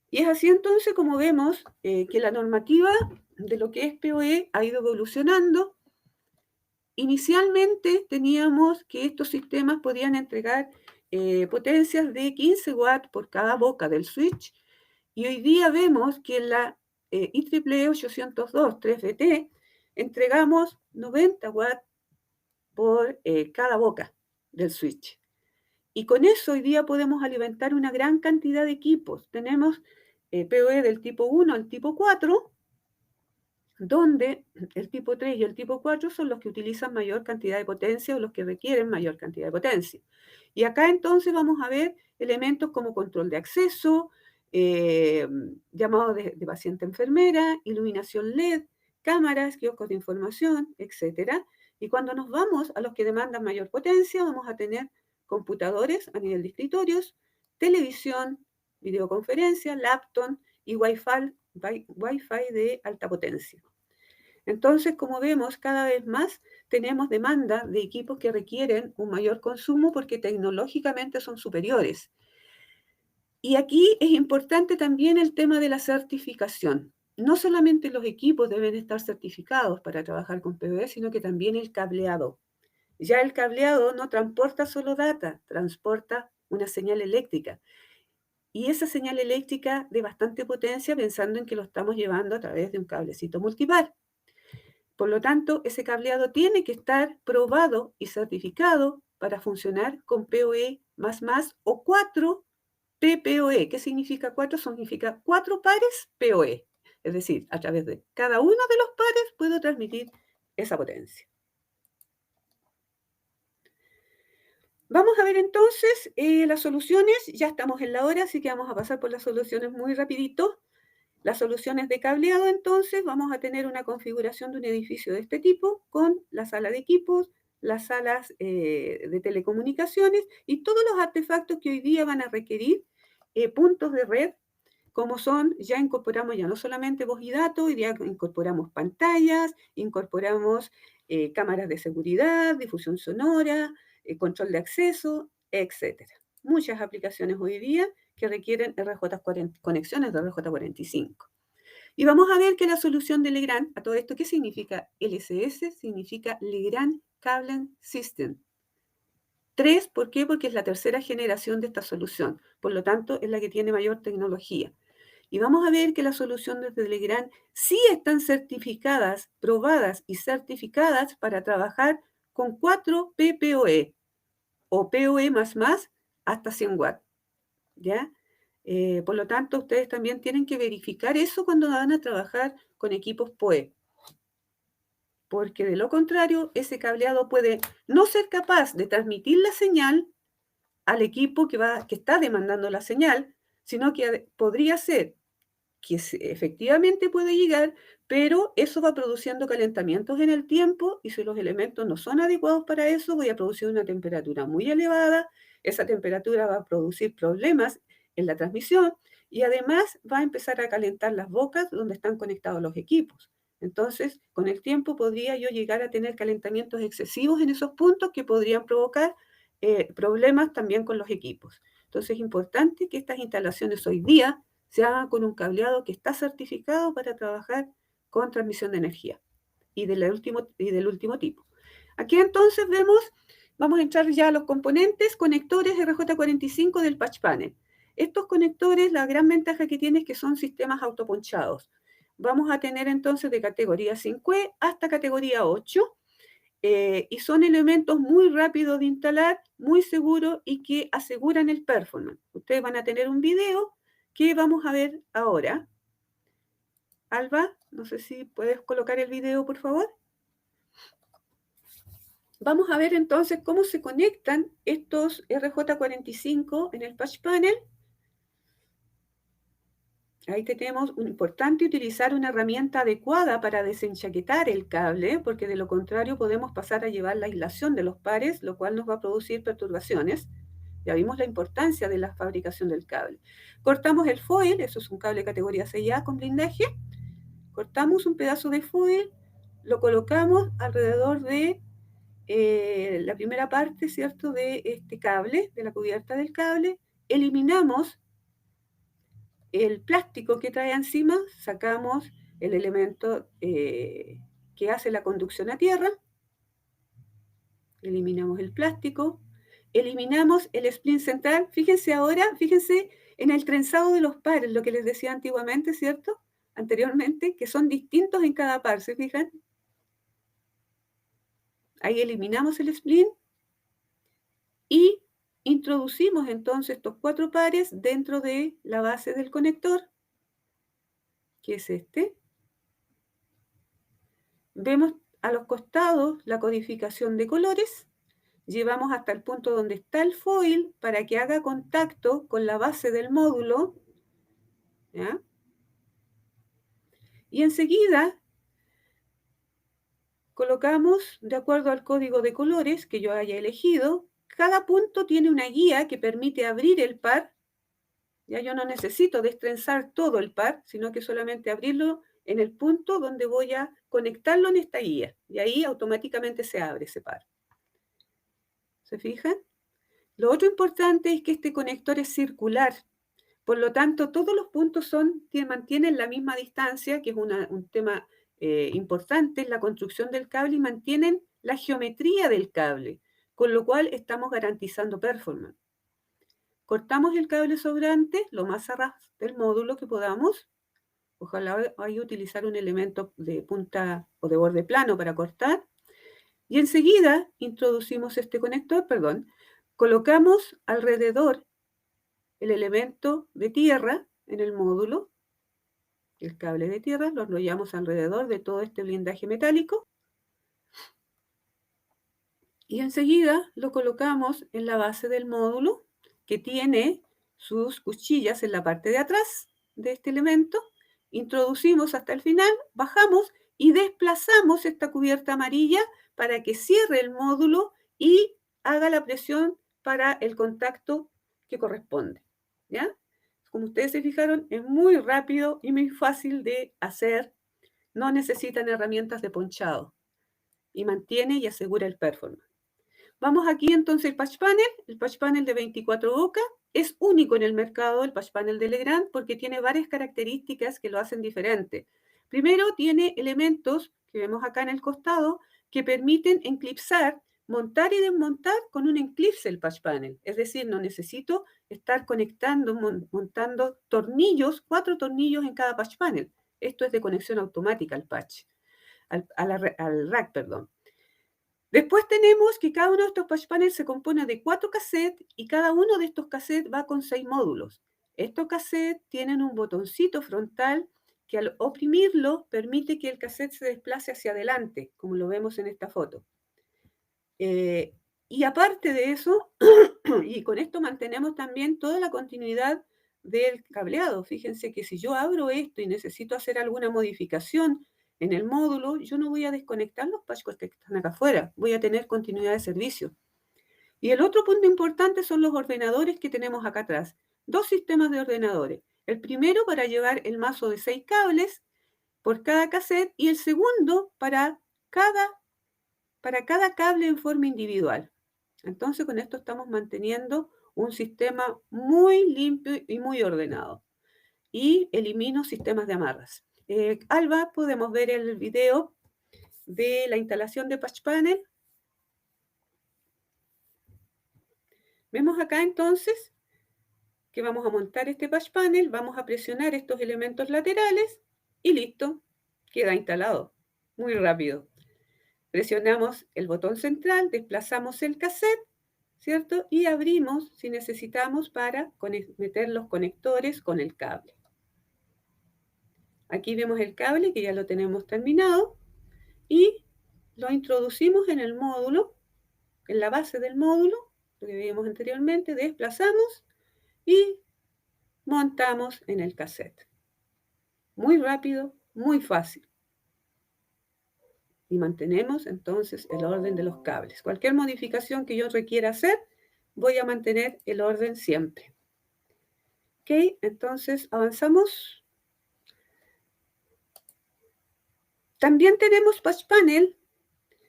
Y es así entonces como vemos que la normativa de lo que es PoE ha ido evolucionando. Inicialmente teníamos que estos sistemas podían entregar potencias de 15 watts por cada boca del switch, y hoy día vemos que en la IEEE 802 3BT entregamos 90 watts por cada boca del switch. Y con eso hoy día podemos alimentar una gran cantidad de equipos. Tenemos PoE del tipo 1 al tipo 4, donde el tipo 3 y el tipo 4 son los que utilizan mayor cantidad de potencia o los que requieren mayor cantidad de potencia. Y acá entonces vamos a ver elementos como control de acceso, llamado de paciente enfermera, iluminación LED, cámaras, kioscos de información, etc. Y cuando nos vamos a los que demandan mayor potencia, vamos a tener computadores a nivel de escritorios, televisión, videoconferencia, laptop y Wi-Fi de alta potencia. Entonces, como vemos, cada vez más tenemos demanda de equipos que requieren un mayor consumo porque tecnológicamente son superiores. Y aquí es importante también el tema de la certificación. No solamente los equipos deben estar certificados para trabajar con PoE, sino que también el cableado. Ya el cableado no transporta solo data, transporta una señal eléctrica. Y esa señal eléctrica de bastante potencia, pensando en que lo estamos llevando a través de un cablecito multipar. Por lo tanto, ese cableado tiene que estar probado y certificado para funcionar con PoE o 4 PPoE. ¿Qué significa 4? Significa 4 pares PoE. Es decir, a través de cada uno de los pares puedo transmitir esa potencia. Vamos a ver entonces las soluciones. Ya estamos en la hora, así que vamos a pasar por las soluciones muy rapidito. Las soluciones de cableado, entonces, vamos a tener una configuración de un edificio de este tipo con la sala de equipos, las salas de telecomunicaciones y todos los artefactos que hoy día van a requerir puntos de red, como son, ya incorporamos ya no solamente voz y datos, hoy día incorporamos pantallas, incorporamos cámaras de seguridad, difusión sonora, control de acceso, etc. Muchas aplicaciones hoy día que requieren conexiones de RJ45. Y vamos a ver que la solución de Legrand, a todo esto, ¿qué significa? LCS significa Legrand Cabling System. 3, ¿por qué? Porque es la tercera generación de esta solución. Por lo tanto, es la que tiene mayor tecnología. Y vamos a ver que las soluciones de Legrand sí están certificadas, probadas y certificadas para trabajar con 4 PPoE o PoE hasta 100 watts. ¿Ya? Por lo tanto, ustedes también tienen que verificar eso cuando van a trabajar con equipos PoE. Porque de lo contrario, ese cableado puede no ser capaz de transmitir la señal al equipo que está demandando la señal, sino que podría ser que efectivamente puede llegar, pero eso va produciendo calentamientos en el tiempo y si los elementos no son adecuados para eso, voy a producir una temperatura muy elevada, esa temperatura va a producir problemas en la transmisión y además va a empezar a calentar las bocas donde están conectados los equipos. Entonces, con el tiempo podría yo llegar a tener calentamientos excesivos en esos puntos que podrían provocar problemas también con los equipos. Entonces, es importante que estas instalaciones hoy día se hagan con un cableado que está certificado para trabajar con transmisión de energía y del último tipo. Aquí entonces vamos a entrar ya a los componentes, conectores RJ45 del patch panel. Estos conectores, la gran ventaja que tienen es que son sistemas autoponchados. Vamos a tener entonces de categoría 5E hasta categoría 8, y son elementos muy rápidos de instalar, muy seguros y que aseguran el performance. Ustedes van a tener un video que vamos a ver ahora. Alba, no sé si puedes colocar el video, por favor. Vamos a ver entonces cómo se conectan estos RJ45 en el patch panel. Ahí tenemos importante utilizar una herramienta adecuada para desenchaquetar el cable, porque de lo contrario podemos pasar a llevar la aislación de los pares, lo cual nos va a producir perturbaciones. Ya vimos la importancia de la fabricación del cable. Cortamos el foil, eso es un cable categoría 6A con blindaje. Cortamos un pedazo de foil, lo colocamos alrededor de la primera parte, ¿cierto?, de este cable, de la cubierta del cable. Eliminamos el plástico que trae encima, sacamos el elemento que hace la conducción a tierra, eliminamos el plástico, eliminamos el splint central. Fíjense ahora, fíjense en el trenzado de los pares, lo que les decía antiguamente, ¿cierto? Anteriormente, que son distintos en cada par, ¿se fijan? Ahí eliminamos el splint y introducimos entonces estos 4 pares dentro de la base del conector, que es este. Vemos a los costados la codificación de colores. Llevamos hasta el punto donde está el foil para que haga contacto con la base del módulo. ¿Ya? Y enseguida colocamos, de acuerdo al código de colores que yo haya elegido, cada punto tiene una guía que permite abrir el par. Ya yo no necesito destrenzar todo el par, sino que solamente abrirlo en el punto donde voy a conectarlo en esta guía. Y ahí automáticamente se abre ese par. ¿Se fijan? Lo otro importante es que este conector es circular. Por lo tanto, todos los puntos mantienen la misma distancia, que es un tema importante en la construcción del cable, y mantienen la geometría del cable, con lo cual estamos garantizando performance. Cortamos el cable sobrante lo más a ras del módulo que podamos. Ojalá vaya a utilizar un elemento de punta o de borde plano para cortar. Y enseguida introducimos este conector, colocamos alrededor el elemento de tierra en el módulo, el cable de tierra, lo enrollamos alrededor de todo este blindaje metálico y enseguida lo colocamos en la base del módulo, que tiene sus cuchillas en la parte de atrás de este elemento. Introducimos hasta el final, bajamos y desplazamos esta cubierta amarilla para que cierre el módulo y haga la presión para el contacto que corresponde. ¿Ya? Como ustedes se fijaron, es muy rápido y muy fácil de hacer. No necesitan herramientas de ponchado y mantiene y asegura el performance. Vamos aquí entonces el patch panel de 24 bocas. Es único en el mercado el patch panel de Legrand porque tiene varias características que lo hacen diferente. Primero, tiene elementos que vemos acá en el costado que permiten enclipsar, montar y desmontar con un enclipse el patch panel. Es decir, no necesito estar conectando, montando tornillos, 4 tornillos en cada patch panel. Esto es de conexión automática al patch, al rack, perdón. Después tenemos que cada uno de estos patch panels se compone de 4 cassettes y cada uno de estos cassettes va con 6 módulos. Estos cassettes tienen un botoncito frontal que al oprimirlo permite que el cassette se desplace hacia adelante, como lo vemos en esta foto. Y aparte de eso, y con esto mantenemos también toda la continuidad del cableado. Fíjense que si yo abro esto y necesito hacer alguna modificación en el módulo, yo no voy a desconectar los patchworks que están acá afuera, voy a tener continuidad de servicio. Y el otro punto importante son los ordenadores que tenemos acá atrás. 2 sistemas de ordenadores. El primero para llevar el mazo de 6 cables por cada cassette y el segundo para cada cable en forma individual. Entonces con esto estamos manteniendo un sistema muy limpio y muy ordenado. Y elimino sistemas de amarras. Alba, podemos ver el video de la instalación de patch panel. Vemos acá entonces que vamos a montar este patch panel, vamos a presionar estos elementos laterales y listo, queda instalado. Muy rápido. Presionamos el botón central, desplazamos el cassette, ¿cierto? Y abrimos si necesitamos para meter los conectores con el cable. Aquí vemos el cable que ya lo tenemos terminado y lo introducimos en el módulo, en la base del módulo, lo que vimos anteriormente, desplazamos y montamos en el cassette. Muy rápido, muy fácil. Y mantenemos entonces el orden de los cables. Cualquier modificación que yo requiera hacer, voy a mantener el orden siempre. Ok, entonces avanzamos. También tenemos patch panel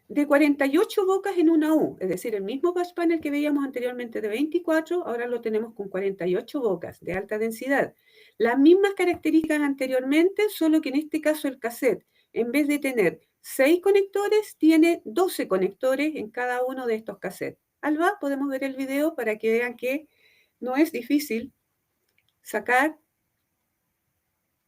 de 48 bocas en una U, es decir, el mismo patch panel que veíamos anteriormente de 24, ahora lo tenemos con 48 bocas de alta densidad. Las mismas características anteriormente, solo que en este caso el cassette, en vez de tener 6 conectores, tiene 12 conectores en cada uno de estos cassettes. Alba, podemos ver el video para que vean que no es difícil sacar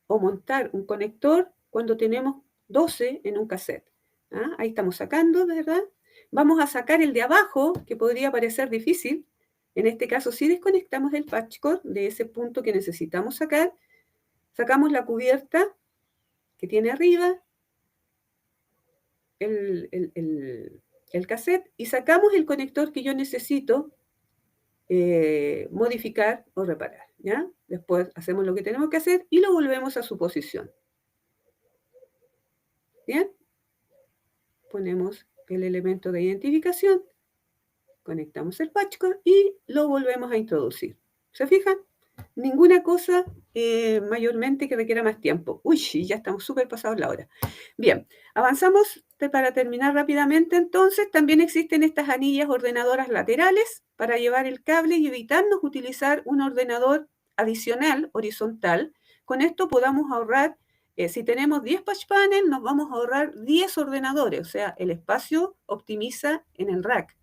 o montar un conector cuando tenemos 12 en un cassette. ¿Ah? Ahí estamos sacando, ¿verdad? Vamos a sacar el de abajo, que podría parecer difícil. En este caso, si desconectamos el patchcord de ese punto que necesitamos sacar, sacamos la cubierta que tiene arriba el cassette y sacamos el conector que yo necesito modificar o reparar. ¿Ya? Después hacemos lo que tenemos que hacer y lo volvemos a su posición. ¿Bien? Ponemos el elemento de identificación, conectamos el patchcord y lo volvemos a introducir. ¿Se fijan? Ninguna cosa mayormente que requiera más tiempo. Uy, ya estamos súper pasados la hora. Bien, avanzamos para terminar rápidamente. Entonces, también existen estas anillas ordenadoras laterales para llevar el cable y evitarnos utilizar un ordenador adicional horizontal. Con esto podamos ahorrar, si tenemos 10 patch panels, nos vamos a ahorrar 10 ordenadores, o sea, el espacio optimiza en el rack,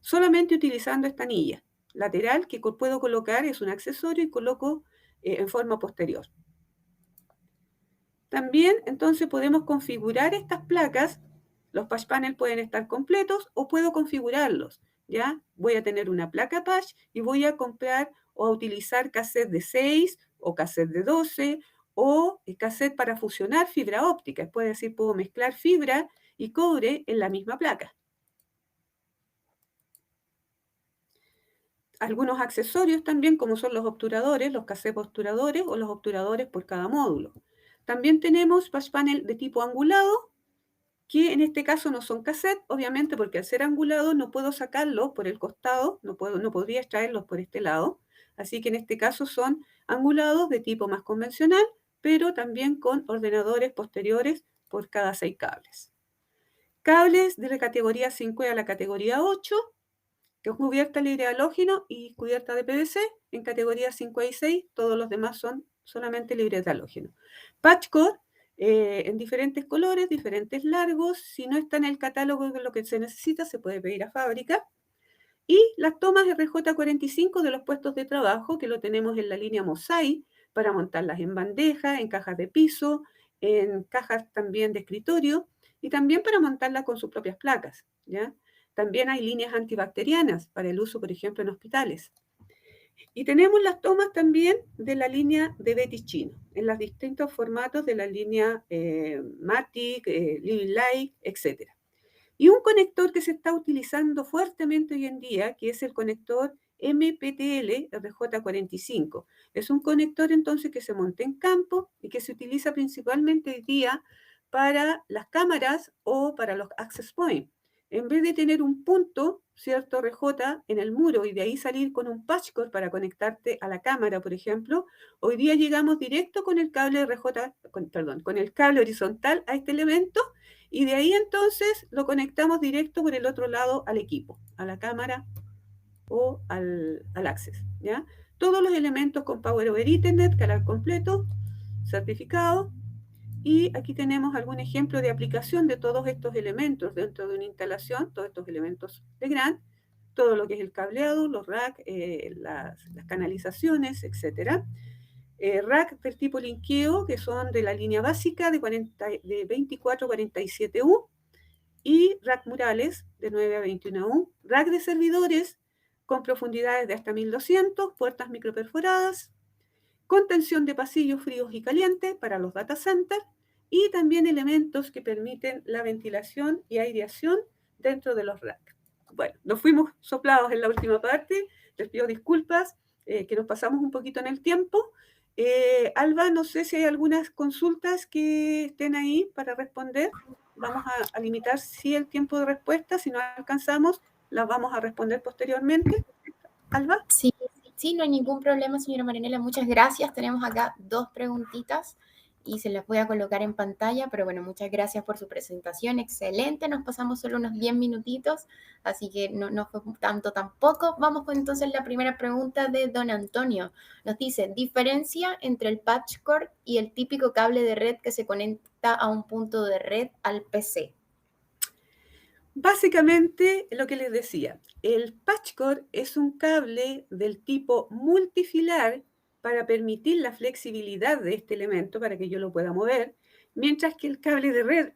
solamente utilizando esta anilla lateral que puedo colocar, es un accesorio y coloco en forma posterior. También entonces podemos configurar estas placas, los patch panels pueden estar completos o puedo configurarlos, ¿ya? Voy a tener una placa patch y voy a comprar o a utilizar cassette de 6 o cassette de 12 o cassette para fusionar fibra óptica, es decir, puedo mezclar fibra y cobre en la misma placa. Algunos accesorios también, como son los obturadores, los cassettes obturadores o los obturadores por cada módulo. También tenemos patch panel de tipo angulado, que en este caso no son cassette, obviamente porque al ser angulado no puedo sacarlos por el costado, no podría extraerlos por este lado. Así que en este caso son angulados de tipo más convencional, pero también con ordenadores posteriores por cada 6 cables. Cables de la categoría 5 a la categoría 8, que es cubierta libre de halógeno y cubierta de PVC en categoría 5A y 6, todos los demás son solamente libres de halógeno. Patchcore, en diferentes colores, diferentes largos, si no está en el catálogo de lo que se necesita, se puede pedir a fábrica. Y las tomas RJ45 de los puestos de trabajo, que lo tenemos en la línea Mosaic, para montarlas en bandejas, en cajas de piso, en cajas también de escritorio, y también para montarlas con sus propias placas, ¿ya? También hay líneas antibacterianas para el uso, por ejemplo, en hospitales. Y tenemos las tomas también de la línea de Betty Chino, en los distintos formatos de la línea Matic, Living Light, etc. Y un conector que se está utilizando fuertemente hoy en día, que es el conector MPTL RJ45. Es un conector entonces que se monta en campo y que se utiliza principalmente hoy día para las cámaras o para los access points. En vez de tener un punto, cierto, RJ en el muro y de ahí salir con un patchcore para conectarte a la cámara, por ejemplo, hoy día llegamos directo con el cable RJ, con el cable horizontal a este elemento y de ahí entonces lo conectamos directo por el otro lado al equipo, a la cámara o al access, ¿ya? Todos los elementos con Power over Ethernet, canal completo, certificado. Y aquí tenemos algún ejemplo de aplicación de todos estos elementos dentro de una instalación, todos estos elementos de GRAND, todo lo que es el cableado, los rack, las canalizaciones, etc. Rack del tipo linkeo, que son de la línea básica de 24-47U, y rack murales de 9 a 21U, rack de servidores con profundidades de hasta 1200, puertas microperforadas, contención de pasillos fríos y calientes para los data centers, y también elementos que permiten la ventilación y aireación dentro de los racks. Bueno, nos fuimos soplados en la última parte, les pido disculpas, que nos pasamos un poquito en el tiempo. Alba, no sé si hay algunas consultas que estén ahí para responder. Vamos a limitar el tiempo de respuesta, si no alcanzamos, las vamos a responder posteriormente. Alba. Sí, sí, no hay ningún problema, señora Marianela. Muchas gracias. Tenemos acá 2 preguntitas y se las voy a colocar en pantalla, pero bueno, muchas gracias por su presentación. Excelente, nos pasamos solo unos 10 minutitos, así que no fue tanto tampoco. Vamos con entonces la primera pregunta de don Antonio. Nos dice, diferencia entre el patchcore y el típico cable de red que se conecta a un punto de red al PC. Básicamente, lo que les decía, el patchcore es un cable del tipo multifilar para permitir la flexibilidad de este elemento para que yo lo pueda mover, mientras que el cable de red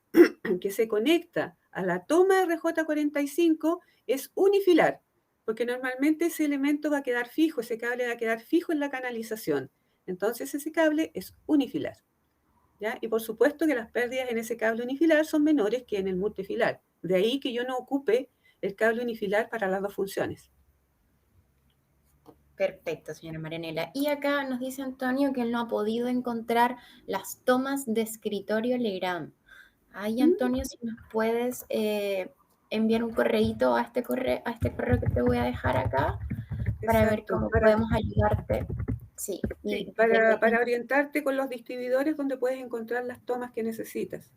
que se conecta a la toma RJ45 es unifilar, porque normalmente ese elemento va a quedar fijo, ese cable va a quedar fijo en la canalización. Entonces ese cable es unifilar, ¿ya? Y por supuesto que las pérdidas en ese cable unifilar son menores que en el multifilar. De ahí que yo no ocupe el cable unifilar para las dos funciones. Perfecto, señora Marianela. Y acá nos dice Antonio que él no ha podido encontrar las tomas de escritorio Legrand. Ahí, Antonio, si nos puedes enviar un correíto a este correo que te voy a dejar acá para ver Exacto, cómo podemos ayudarte. Sí, sí, para orientarte con los distribuidores donde puedes encontrar las tomas que necesitas.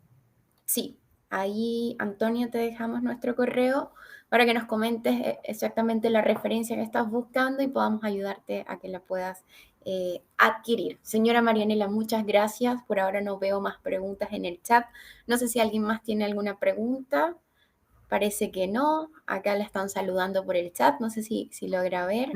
Sí, ahí, Antonio, te dejamos nuestro correo para que nos comentes exactamente la referencia que estás buscando y podamos ayudarte a que la puedas adquirir. Señora Marianela, muchas gracias. Por ahora no veo más preguntas en el chat. No sé si alguien más tiene alguna pregunta. Parece que no. Acá la están saludando por el chat. No sé si logra ver.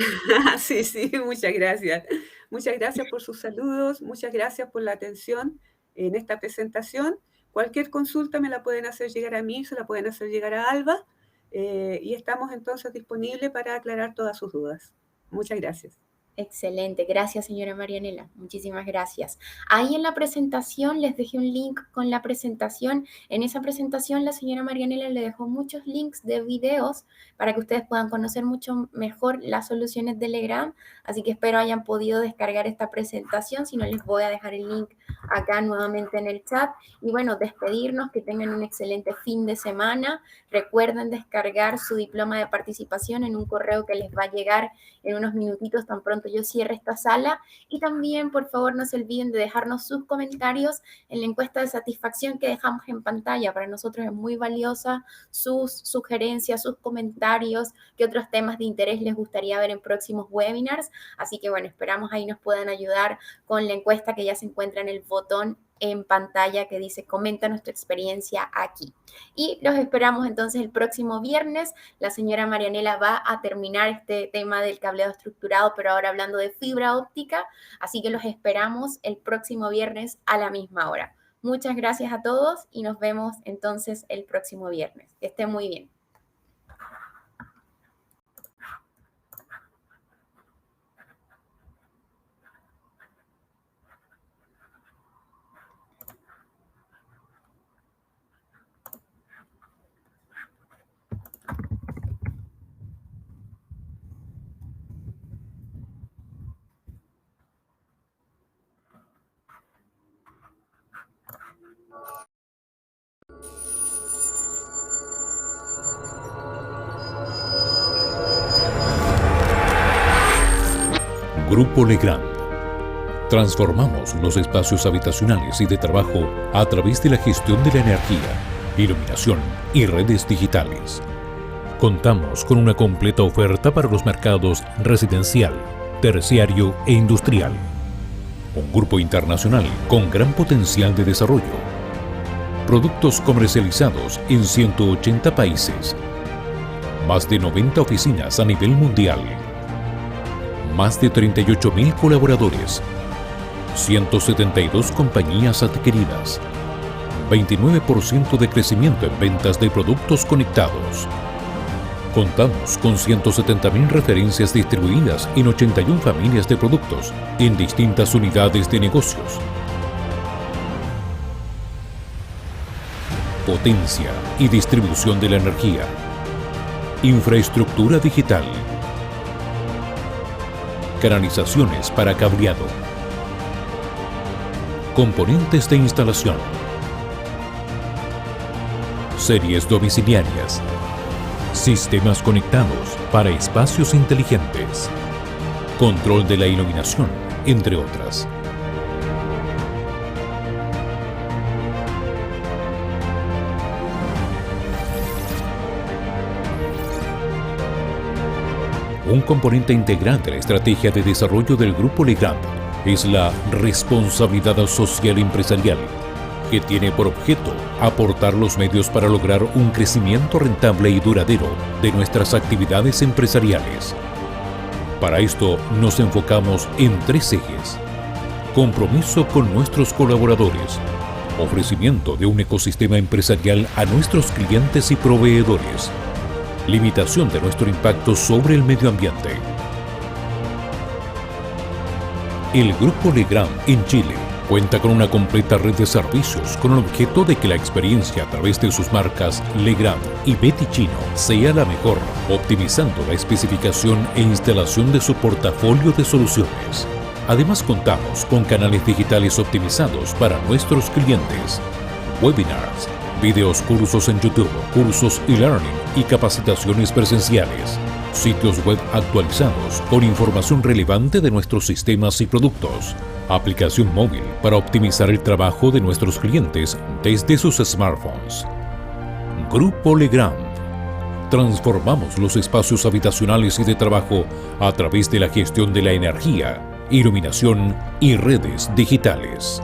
Sí, sí, muchas gracias. Muchas gracias por sus saludos, muchas gracias por la atención en esta presentación. Cualquier consulta me la pueden hacer llegar a mí, se la pueden hacer llegar a Alba, y estamos entonces disponibles para aclarar todas sus dudas. Muchas gracias. Excelente, gracias señora Marianela, muchísimas gracias. Ahí en la presentación les dejé un link con la presentación. En esa presentación la señora Marianela le dejó muchos links de videos para que ustedes puedan conocer mucho mejor las soluciones de Legrand, así que espero hayan podido descargar esta presentación, si no les voy a dejar el link acá nuevamente en el chat. Y bueno, despedirnos, que tengan un excelente fin de semana. Recuerden descargar su diploma de participación en un correo que les va a llegar en unos minutitos tan pronto que yo cierre esta sala. Y también, por favor, no se olviden de dejarnos sus comentarios en la encuesta de satisfacción que dejamos en pantalla. Para nosotros es muy valiosa sus sugerencias, sus comentarios, qué otros temas de interés les gustaría ver en próximos webinars. Así que bueno, esperamos ahí nos puedan ayudar con la encuesta que ya se encuentra en el botón en pantalla que dice comenta nuestra experiencia aquí. Y los esperamos entonces el próximo viernes. La señora Marianela va a terminar este tema del cableado estructurado, pero ahora hablando de fibra óptica. Así que los esperamos el próximo viernes a la misma hora. Muchas gracias a todos y nos vemos entonces el próximo viernes. Que estén muy bien. Grupo Legrand. Transformamos los espacios habitacionales y de trabajo a través de la gestión de la energía, iluminación y redes digitales. Contamos con una completa oferta para los mercados residencial, terciario e industrial. Un grupo internacional con gran potencial de desarrollo. Productos comercializados en 180 países. Más de 90 oficinas a nivel mundial. Más de 38.000 colaboradores, 172 compañías adquiridas, 29% de crecimiento en ventas de productos conectados. Contamos con 170.000 referencias distribuidas en 81 familias de productos en distintas unidades de negocios. Potencia y distribución de la energía. Infraestructura digital. Canalizaciones para cableado. Componentes de instalación. Series domiciliarias. Sistemas conectados para espacios inteligentes. Control de la iluminación, entre otras. Un componente integral de la estrategia de desarrollo del Grupo Legrand es la responsabilidad social empresarial, que tiene por objeto aportar los medios para lograr un crecimiento rentable y duradero de nuestras actividades empresariales. Para esto nos enfocamos en 3 ejes: compromiso con nuestros colaboradores, ofrecimiento de un ecosistema empresarial a nuestros clientes y proveedores, limitación de nuestro impacto sobre el medio ambiente. El Grupo Legrand en Chile cuenta con una completa red de servicios con el objeto de que la experiencia a través de sus marcas Legrand y Betty Chino sea la mejor, optimizando la especificación e instalación de su portafolio de soluciones. Además, contamos con canales digitales optimizados para nuestros clientes, webinars, videos, cursos en YouTube, cursos e-learning y capacitaciones presenciales, sitios web actualizados con información relevante de nuestros sistemas y productos, aplicación móvil para optimizar el trabajo de nuestros clientes desde sus smartphones. Grupo Legrand. Transformamos los espacios habitacionales y de trabajo a través de la gestión de la energía, iluminación y redes digitales.